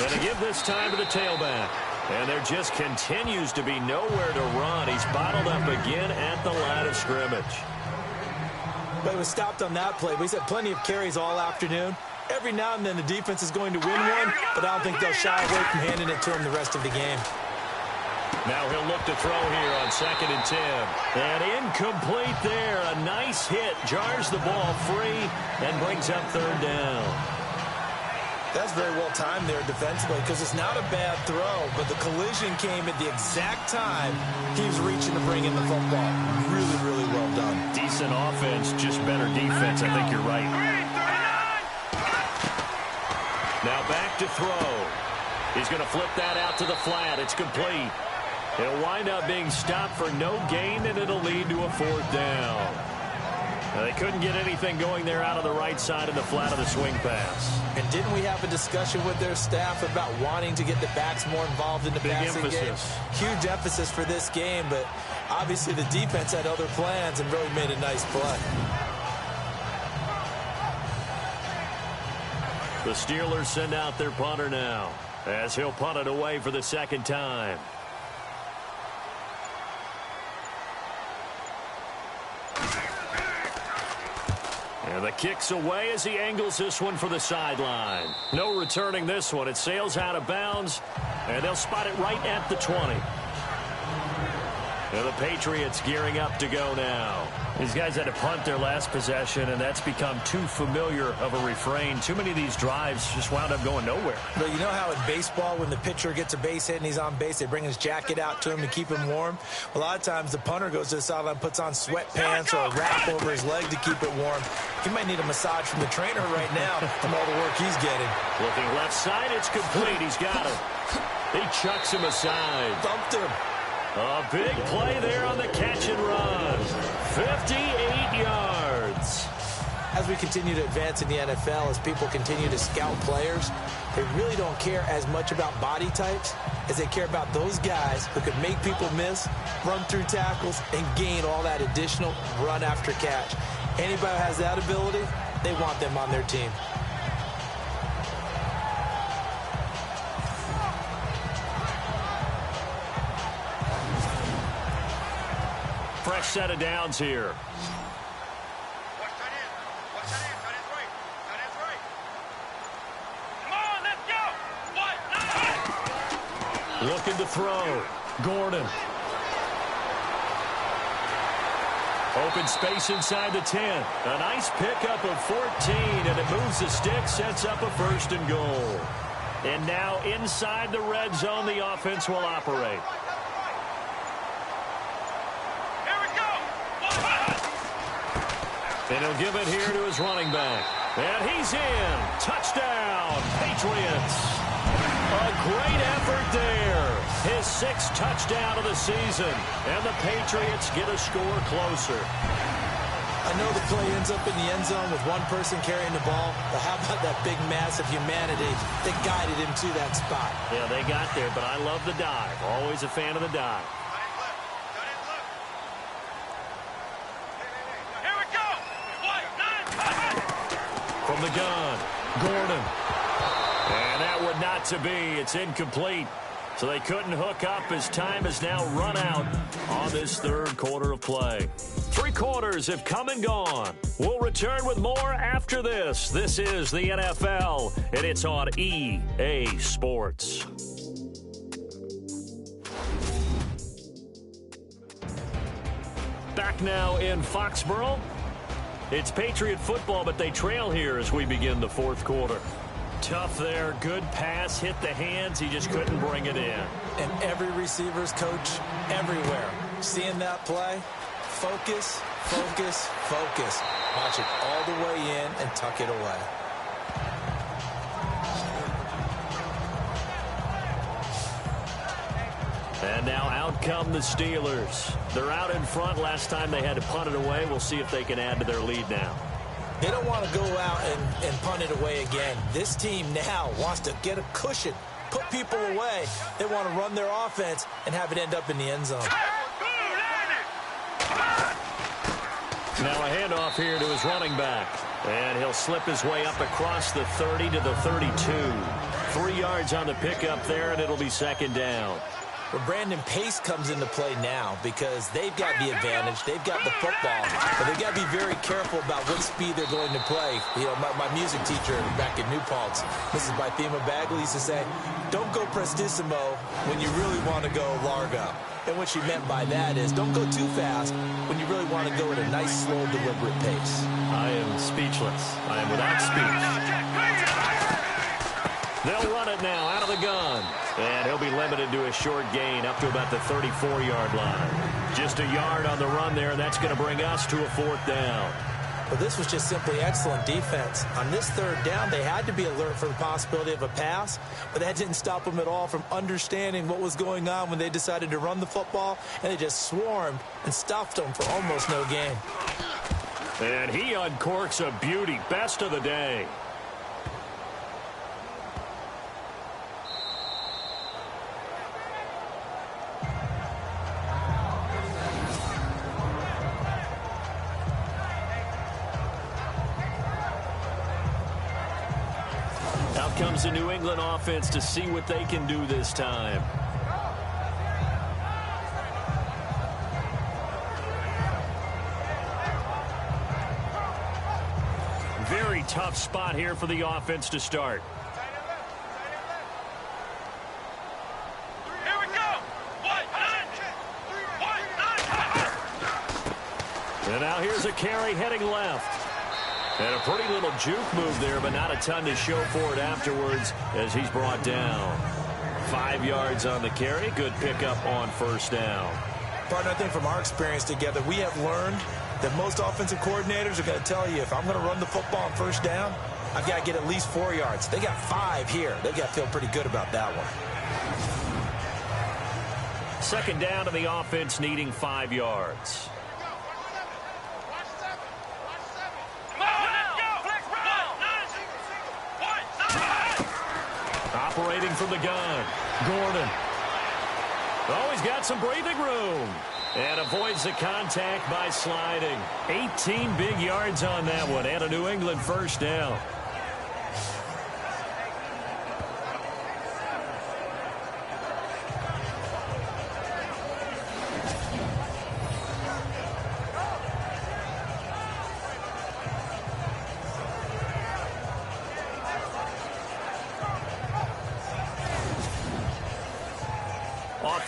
And to give this time to the tailback. And there just continues to be nowhere to run. He's bottled up again at the line of scrimmage. But he was stopped on that play. But he's had plenty of carries all afternoon. Every now and then the defense is going to win one, but I don't think they'll shy away from handing it to him the rest of the game. Now he'll look to throw here on 2nd and 10. And incomplete there. A nice hit. Jars the ball free and brings up 3rd down. That's very well timed there defensively because it's not a bad throw, but the collision came at the exact time he was reaching to bring in the football. Really, really well done. Decent offense, just better defense. I think you're right. Now back to throw. He's going to flip that out to the flat. It's complete. It'll wind up being stopped for no gain, and it'll lead to a 4th down. Now, they couldn't get anything going there out of the right side of the flat of the swing pass. And didn't we have a discussion with their staff about wanting to get the backs more involved in the passing game? Huge emphasis for this game, but obviously the defense had other plans and really made a nice play. The Steelers send out their punter now as he'll punt it away for the 2nd time. And the kick's away as he angles this one for the sideline. No returning this one. It sails out of bounds, and they'll spot it right at the 20. And the Patriots gearing up to go now. These guys had to punt their last possession, and that's become too familiar of a refrain. Too many of these drives just wound up going nowhere. But you know how in baseball, when the pitcher gets a base hit and he's on base, they bring his jacket out to him to keep him warm? A lot of times the punter goes to the sideline, puts on sweatpants or a wrap over his leg to keep it warm. He might need a massage from the trainer right now from all the work he's getting. Looking left side, it's complete. He's got it. He chucks him aside. Thumped him. A big play there on the catch and run. 58 yards. As we continue to advance in the NFL, as people continue to scout players, they really don't care as much about body types as they care about those guys who can make people miss, run through tackles, and gain all that additional run after catch. Anybody who has that ability, they want them on their team. Fresh set of downs here. Watch tight end. Watch tight end. Tight end's right. Tight end's right. Come on, let's go. Looking to throw. Gordon. Open space inside the 10. A nice pickup of 14, and it moves the stick, sets up a first and goal. And now inside the red zone, the offense will operate. Here we go. And he'll give it here to his running back. And he's in. Touchdown, Patriots. A great effort there. His 6th touchdown of the season. And the Patriots get a score closer. I know the play ends up in the end zone with one person carrying the ball, but how about that big mass of humanity that guided him to that spot? Yeah, they got there, but I love the dive. Always a fan of the dive. Here we go. From the gun, Gordon. And that would not to be. It's incomplete. So they couldn't hook up as time has now run out on this third quarter of play. 3 quarters have come and gone. We'll return with more after this. This is the NFL, and it's on EA Sports. Back now in Foxborough. It's Patriot football, but they trail here as we begin the fourth quarter. Tough there. Good pass. Hit the hands. He just couldn't bring it in. And every receiver's coach everywhere. Seeing that play, focus, focus, focus. Watch it all the way in and tuck it away. And now out come the Steelers. They're out in front. Last time they had to punt it away. We'll see if they can add to their lead now. They don't want to go out and punt it away again. This team now wants to get a cushion, put people away. They want to run their offense and have it end up in the end zone. Now a handoff here to his running back. And he'll slip his way up across the 30 to the 32. 3 yards on the pickup there, and it'll be second down. Well, Brandon, pace comes into play now because they've got the advantage. They've got the football, but they've got to be very careful about what speed they're going to play. You know, my music teacher back in New Paltz, Mrs. Bythema Bagley, used to say, don't go prestissimo when you really want to go largo. And what she meant by that is don't go too fast when you really want to go at a nice, slow, deliberate pace. I am speechless. I am without speech. They'll run it now out of the gun. And he'll be limited to a short gain up to about the 34-yard line. Just a yard on the run there, and that's going to bring us to a 4th down. Well, this was just simply excellent defense. On this 3rd down, they had to be alert for the possibility of a pass, but that didn't stop them at all from understanding what was going on when they decided to run the football, and they just swarmed and stuffed them for almost no gain. And he uncorks a beauty. Best of the day. Out comes the New England offense to see what they can do this time. Very tough spot here for the offense to start. Here we go. And now here's a carry heading left. And a pretty little juke move there, but not a ton to show for it afterwards as he's brought down. 5 yards on the carry. Good pickup on first down. Partner, I think from our experience together, we have learned that most offensive coordinators are going to tell you, if I'm going to run the football on first down, I've got to get at least 4 yards. They got 5 here. They've got to feel pretty good about that one. Second down to the offense needing 5 yards. Operating from the gun, Gordon. Oh, he's got some breathing room. And avoids the contact by sliding. 18 big yards on that one, and a New England first down.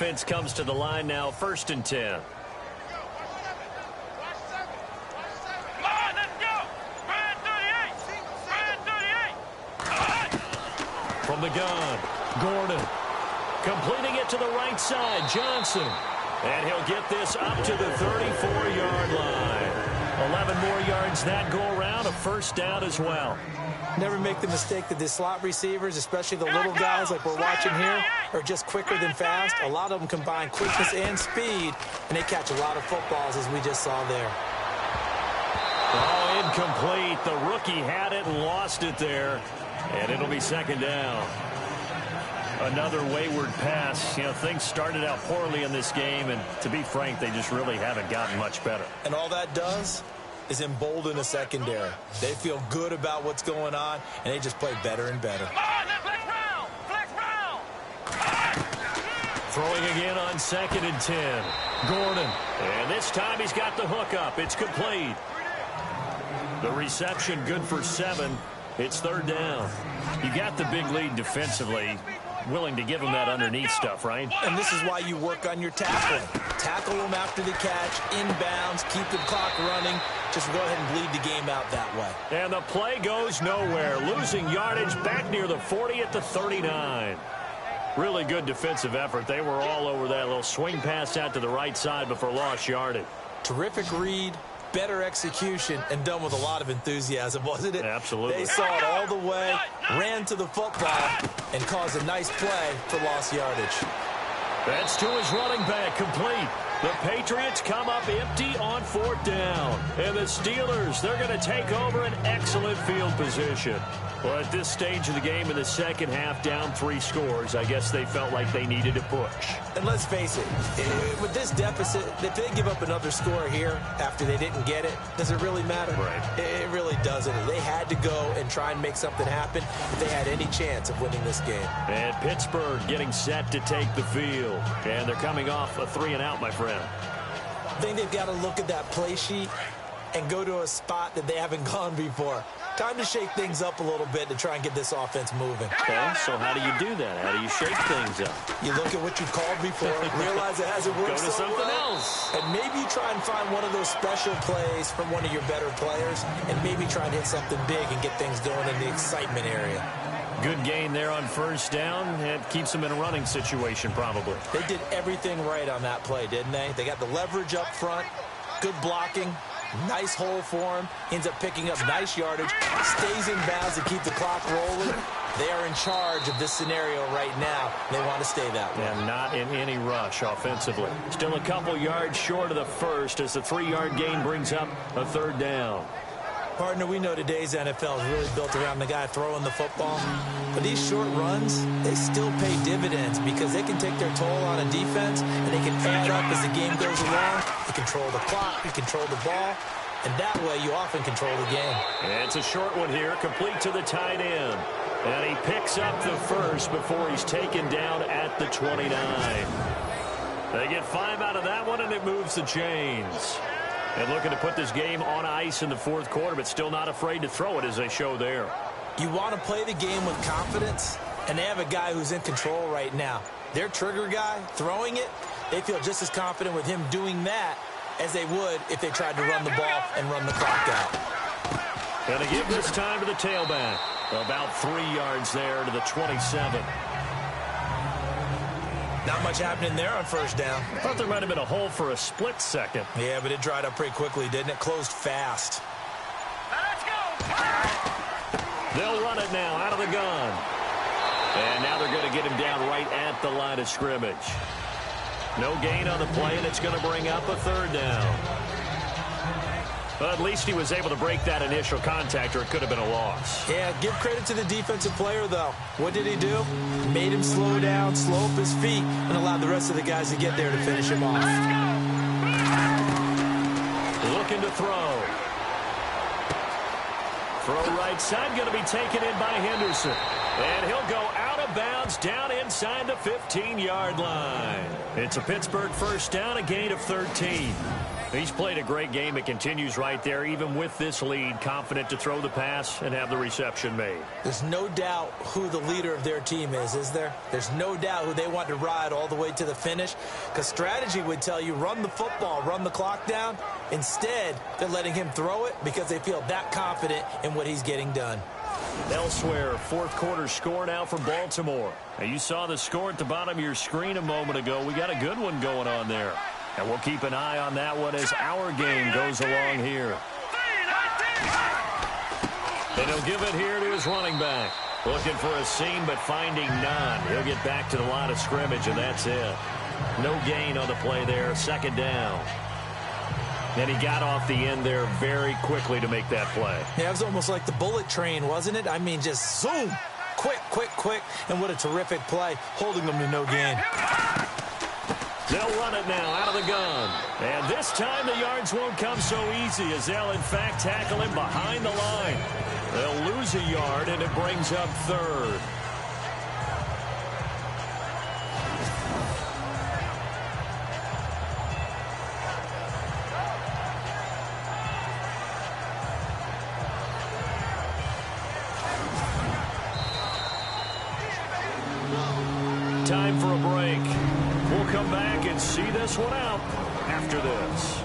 offense comes to the line now, 1st and 10. From the gun, Gordon. Completing it to the right side, Johnson. And he'll get this up to the 34-yard line. 11 more yards that go around, a 1st down as well. Never make the mistake that the slot receivers, especially the little guys like we're watching here, are just quicker than fast. A lot of them combine quickness and speed, and they catch a lot of footballs, as we just saw there. Oh, incomplete. The rookie had it and lost it there. And it'll be 2nd down. Another wayward pass. You know, things started out poorly in this game, and to be frank, they just really haven't gotten much better. And all that does is embolden a secondary. They feel good about what's going on, and they just play better and better. Throwing again on 2nd and 10. Gordon. And this time he's got the hook up. It's complete. The reception good for 7. It's 3rd down. You got the big lead defensively. Willing to give them that underneath stuff, right? And this is why you work on your tackling. Tackle them after the catch, inbounds, keep the clock running. Just go ahead and bleed the game out that way. And the play goes nowhere. Losing yardage back near the 40 at the 39. Really good defensive effort. They were all over that little swing pass out to the right side before lost yardage. Terrific read, better execution, and done with a lot of enthusiasm, wasn't it? Absolutely. They saw it all the way, ran to the football, and caused a nice play for lost yardage. That's to his running back, complete. The Patriots come up empty on 4th down. And the Steelers, they're going to take over an excellent field position. Well, at this stage of the game in the 2nd half, down 3 scores, I guess they felt like they needed to push. And let's face it, with this deficit, if they give up another score here after they didn't get it, does it really matter? Right. It really doesn't. They had to go and try and make something happen if they had any chance of winning this game. And Pittsburgh getting set to take the field. And they're coming off a 3-and-out, my friend. I think they've got to look at that play sheet and go to a spot that they haven't gone before. Time to shake things up a little bit to try and get this offense moving. Okay, so how do you do that? How do you shake things up? You look at what you've called before, realize it hasn't worked Go to so something well, else. and maybe try and find one of those special plays from one of your better players, and maybe try and hit something big and get things going in the excitement area. Good gain there on 1st down. It keeps them in a running situation, probably. They did everything right on that play, didn't they? They got the leverage up front, good blocking, nice hole for him, ends up picking up nice yardage, stays in bounds to keep the clock rolling. They are in charge of this scenario right now. They want to stay that way. And not in any rush offensively. Still a couple yards short of the 1st as the 3-yard gain brings up a 3rd down. Partner, we know today's NFL is really built around the guy throwing the football. But these short runs, they still pay dividends because they can take their toll on a defense and they can add up as the game goes along. You control the clock, you control the ball, and that way you often control the game. And it's a short one here, complete to the tight end. And he picks up the 1st before he's taken down at the 29. They get 5 out of that one, and it moves the chains. And looking to put this game on ice in the 4th quarter, but still not afraid to throw it as they show there. You want to play the game with confidence, and they have a guy who's in control right now. Their trigger guy, throwing it, they feel just as confident with him doing that as they would if they tried to run the ball and run the clock out. And to give this time to the tailback. About 3 yards there to the 27. Not much happening there on 1st down. I thought there might have been a hole for a split second. Yeah, but it dried up pretty quickly, didn't it? Closed fast. Let's go! They'll run it now out of the gun. And now they're going to get him down right at the line of scrimmage. No gain on the play, and it's going to bring up a 3rd down. But at least he was able to break that initial contact, or it could have been a loss. Yeah, give credit to the defensive player, though. What did he do? Made him slow down, slow up his feet, and allowed the rest of the guys to get there to finish him off. Looking to throw. Throw right side, going to be taken in by Henderson. And he'll go out of bounds down inside the 15-yard line. It's a Pittsburgh 1st down, a gain of 13. He's played a great game. It continues right there, even with this lead, confident to throw the pass and have the reception made. There's no doubt who the leader of their team is there? There's no doubt who they want to ride all the way to the finish, because strategy would tell you run the football, run the clock down. Instead, they're letting him throw it because they feel that confident in what he's getting done. Elsewhere, fourth quarter score now for Baltimore. Now, you saw the score at the bottom of your screen a moment ago. We got a good one going on there. And we'll keep an eye on that one as our game goes along here. And he'll give it here to his running back. Looking for a seam, but finding none. He'll get back to the line of scrimmage, and that's it. No gain on the play there. Second down. And he got off the end there very quickly to make that play. Yeah, it was almost like the bullet train, wasn't it? I mean, just zoom. Quick, quick, quick. And what a terrific play, holding them to no gain. They'll run it now out of the gun. And this time the yards won't come so easy as they'll, in fact, tackle him behind the line. They'll lose a yard, and it brings up third. Time for a break. We'll come back and see this one out after this.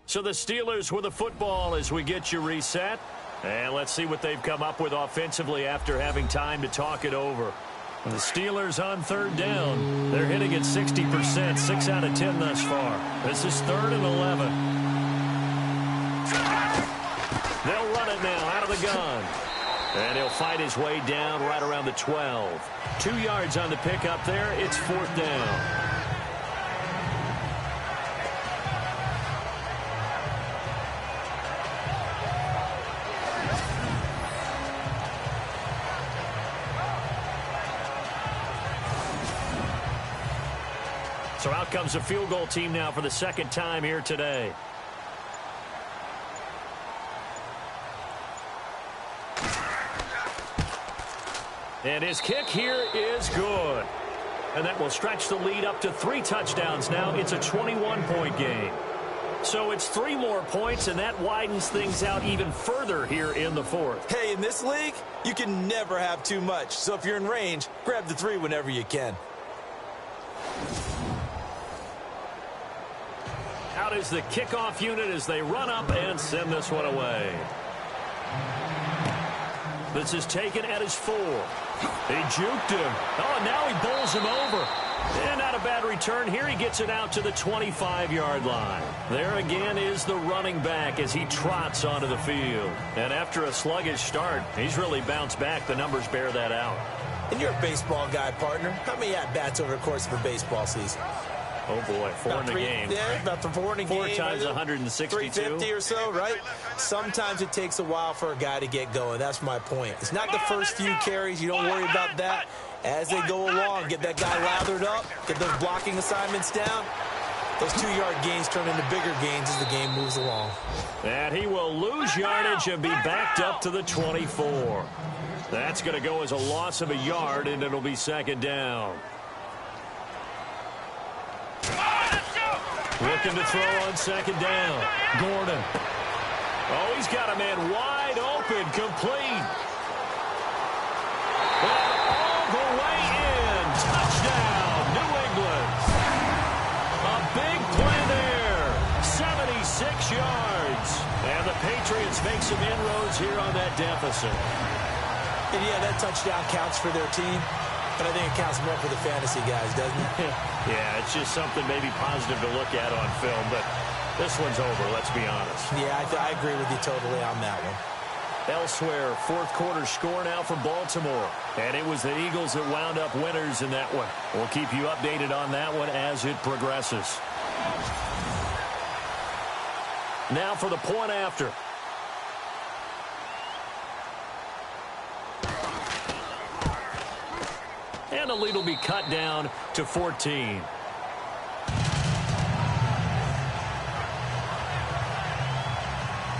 So the Steelers with the football as we get you reset. And let's see what they've come up with offensively after having time to talk it over. The Steelers on third down. They're hitting at 60%, 6 out of 10 thus far. This is 3rd and 11. They'll run it now out of the gun. And he'll fight his way down right around the 12. 2 yards on the pickup there. It's 4th down. So out comes a field goal team now for the second time here today. And his kick here is good. And that will stretch the lead up to 3 touchdowns now. It's a 21-point game. So it's 3 more points, and that widens things out even further here in the 4th. Hey, in this league, you can never have too much. So if you're in range, grab the 3 whenever you can. Out is the kickoff unit as they run up and send this one away. This is taken at his 4. They juked him. Oh, and now he bowls him over. And not a bad return here. He gets it out to the 25-yard line. There again is the running back as he trots onto the field. And after a sluggish start, he's really bounced back. The numbers bear that out. And you're a baseball guy, partner. How many at-bats over the course of a baseball season? Oh, boy, 4 in a game. Yeah, about 4 in a game. 4 times 162. 350 or so, right? Sometimes it takes a while for a guy to get going. That's my point. It's not the first few carries. You don't worry about that. As they go along, get that guy lathered up, get those blocking assignments down. Those 2-yard gains turn into bigger gains as the game moves along. And he will lose yardage and be backed up to the 24. That's going to go as a loss of a yard, and it'll be second down. Looking to throw on second down. Gordon. Oh, he's got a man wide open, complete. And all the way in. Touchdown, New England. A big play there. 76 yards. And the Patriots make some inroads here on that deficit. And yeah, that touchdown counts for their team. But I think it counts more for the fantasy guys, doesn't it? Yeah, it's just something maybe positive to look at on film, but this one's over, let's be honest. Yeah, I agree with you totally on that one. Elsewhere, fourth quarter score now for Baltimore. And it was the Eagles that wound up winners in that one. We'll keep you updated on that one as it progresses. Now for the point after. And the lead will be cut down to 14.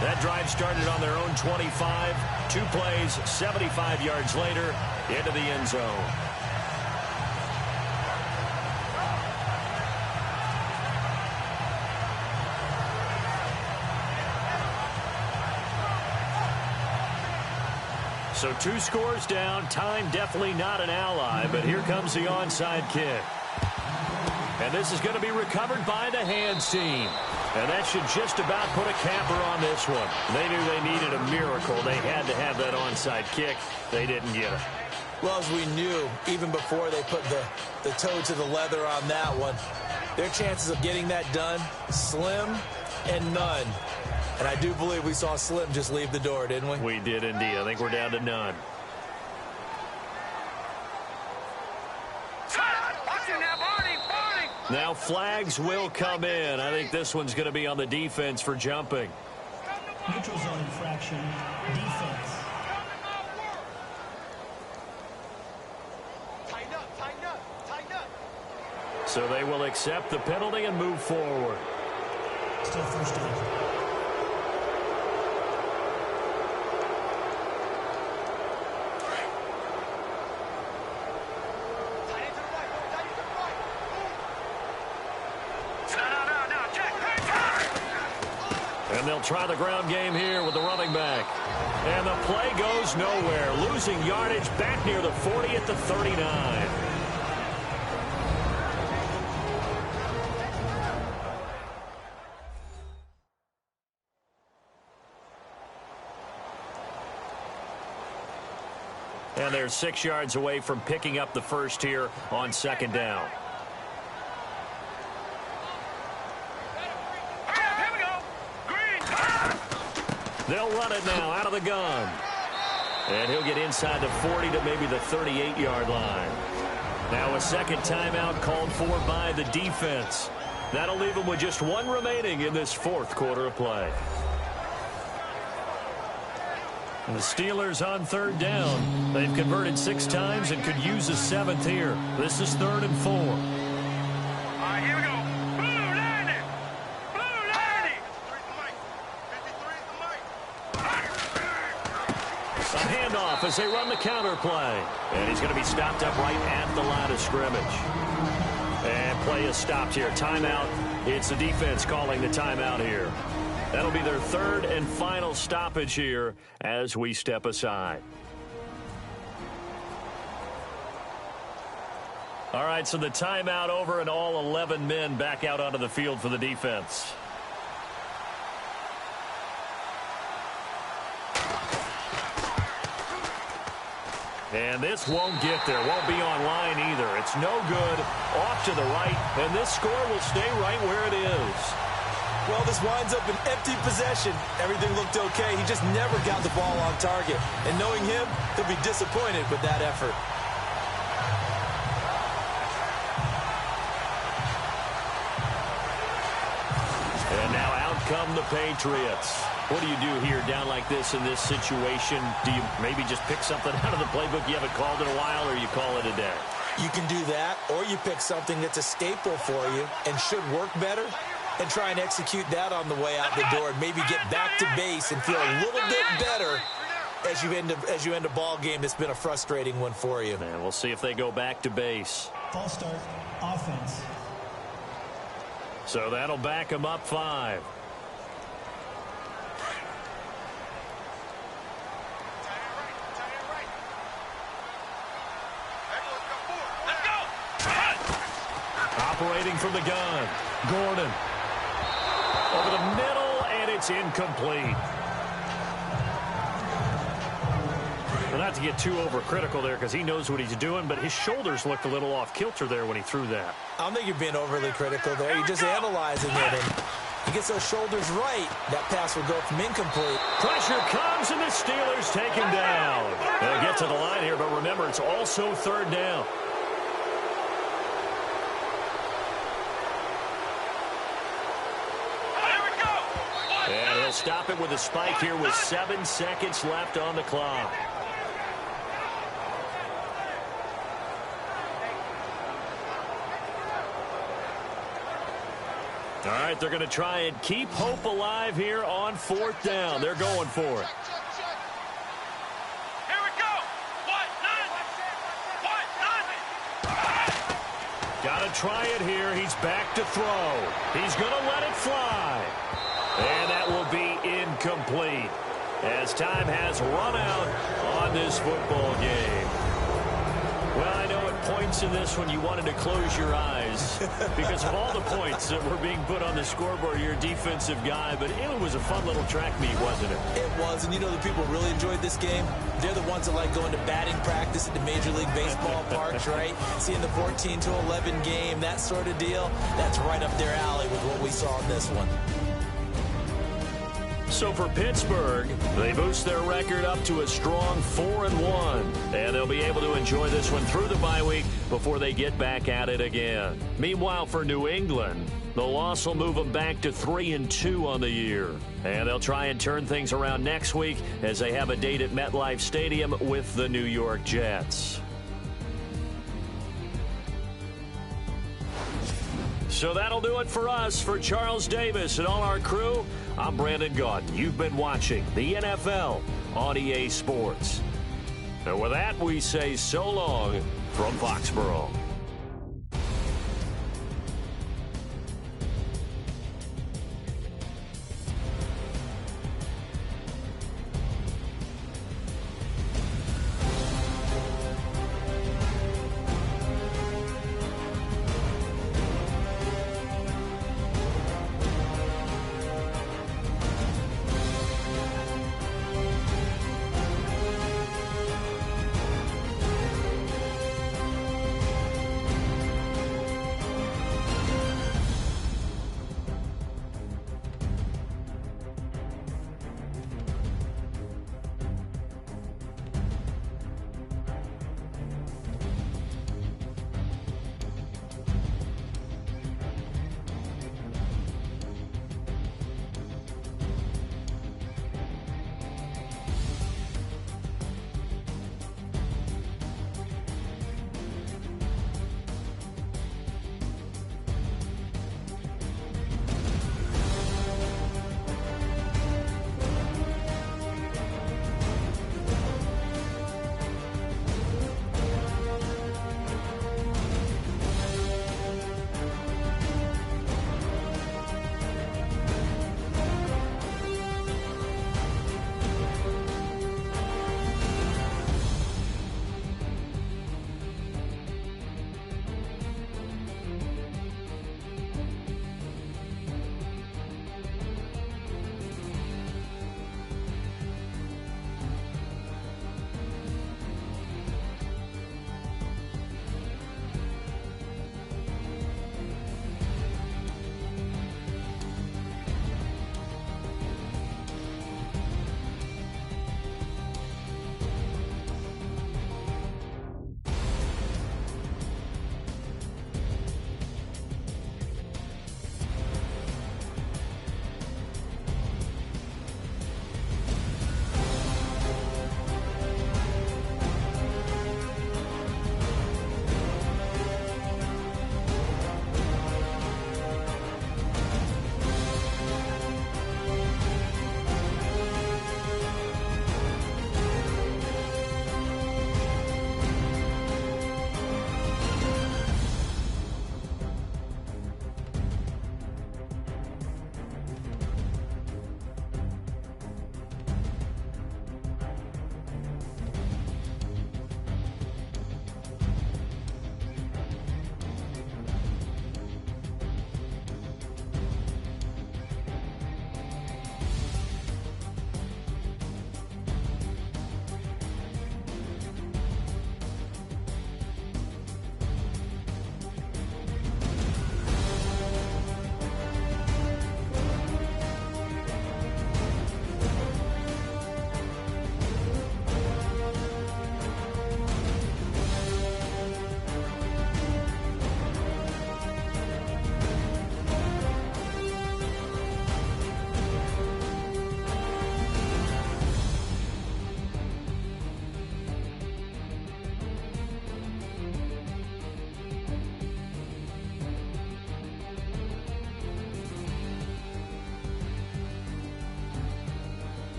That drive started on their own 25. 2 plays, 75 yards later, into the end zone. So 2 scores down. Time definitely not an ally, but here comes the onside kick. And this is going to be recovered by the hands team. And that should just about put a capper on this one. They knew they needed a miracle. They had to have that onside kick. They didn't get it. Well, as we knew, even before they put the toe to the leather on that one, their chances of getting that done, slim and none. And I do believe we saw Slim just leave the door, didn't we? We did indeed. I think we're down to none. Now flags will come in. I think this one's going to be on the defense for jumping. Neutral zone infraction, defense. Tighten up, tighten up, tighten up. So they will accept the penalty and move forward. Still first down. And they'll try the ground game here with the running back. And the play goes nowhere. Losing yardage back near the 40 at the 39. And they're 6 yards away from picking up the first here on second down. They'll run it now out of the gun. And he'll get inside the 40 to maybe the 38-yard line. Now a second timeout called for by the defense. That'll leave them with just 1 remaining in this 4th quarter of play. And the Steelers on 3rd down. They've converted 6 times and could use a 7th here. This is 3rd and 4. All right, here we go. Blue 90. Blue 90. A handoff as they run the counter play. And he's going to be stopped up right at the line of scrimmage. And play is stopped here. Timeout. It's the defense calling the timeout here. That'll be their 3rd and final stoppage here as we step aside. All right, so the timeout over and all 11 men back out onto the field for the defense. And this won't get there. Won't be online either. It's no good. Off to the right. And this score will stay right where it is. Well, this winds up an empty possession. Everything looked okay. He just never got the ball on target. And knowing him, he'll be disappointed with that effort. And now out come the Patriots. What do you do here down like this in this situation? Do you maybe just pick something out of the playbook you haven't called in a while, or you call it a day? You can do that, or you pick something that's a staple for you and should work better and try and execute that on the way out the door and maybe get back to base and feel a little bit better as you end a ball game that's been a frustrating one for you. And we'll see if they go back to base. False start, offense. So that'll back them up 5. Operating from the gun, Gordon. Over the middle, and it's incomplete. Well, not to get too overcritical there because he knows what he's doing, but his shoulders looked a little off kilter there when he threw that. I don't think you're being overly critical there. You're just analyzing it, and he gets those shoulders right. That pass will go from incomplete. Pressure comes, and the Steelers take him down. They'll get to the line here, but remember, it's also 3rd down. And he'll stop it with a spike here with 7 seconds left on the clock. All right, they're going to try and keep hope alive here on 4th down. They're going for it. They'll try it here. He's back to throw. He's going to let it fly. And that will be incomplete as time has run out on this football game. Well, I know at points in this one you wanted to close your eyes because of all the points that were being put on the scoreboard. You're a defensive guy, but it was a fun little track meet, wasn't it? It was, and you know the people really enjoyed this game? They're the ones that like going to batting practice at the Major League Baseball parks, right? Seeing the 14-11 game, that sort of deal. That's right up their alley with what we saw in this one. So for Pittsburgh, they boost their record up to a strong 4-1. And they'll be able to enjoy this one through the bye week before they get back at it again. Meanwhile, for New England, the loss will move them back to 3-2 on the year. And they'll try and turn things around next week as they have a date at MetLife Stadium with the New York Jets. So that'll do it for us. For Charles Davis and all our crew, I'm Brandon Gaudin. You've been watching the NFL on EA Sports. And with that, we say so long from Foxborough.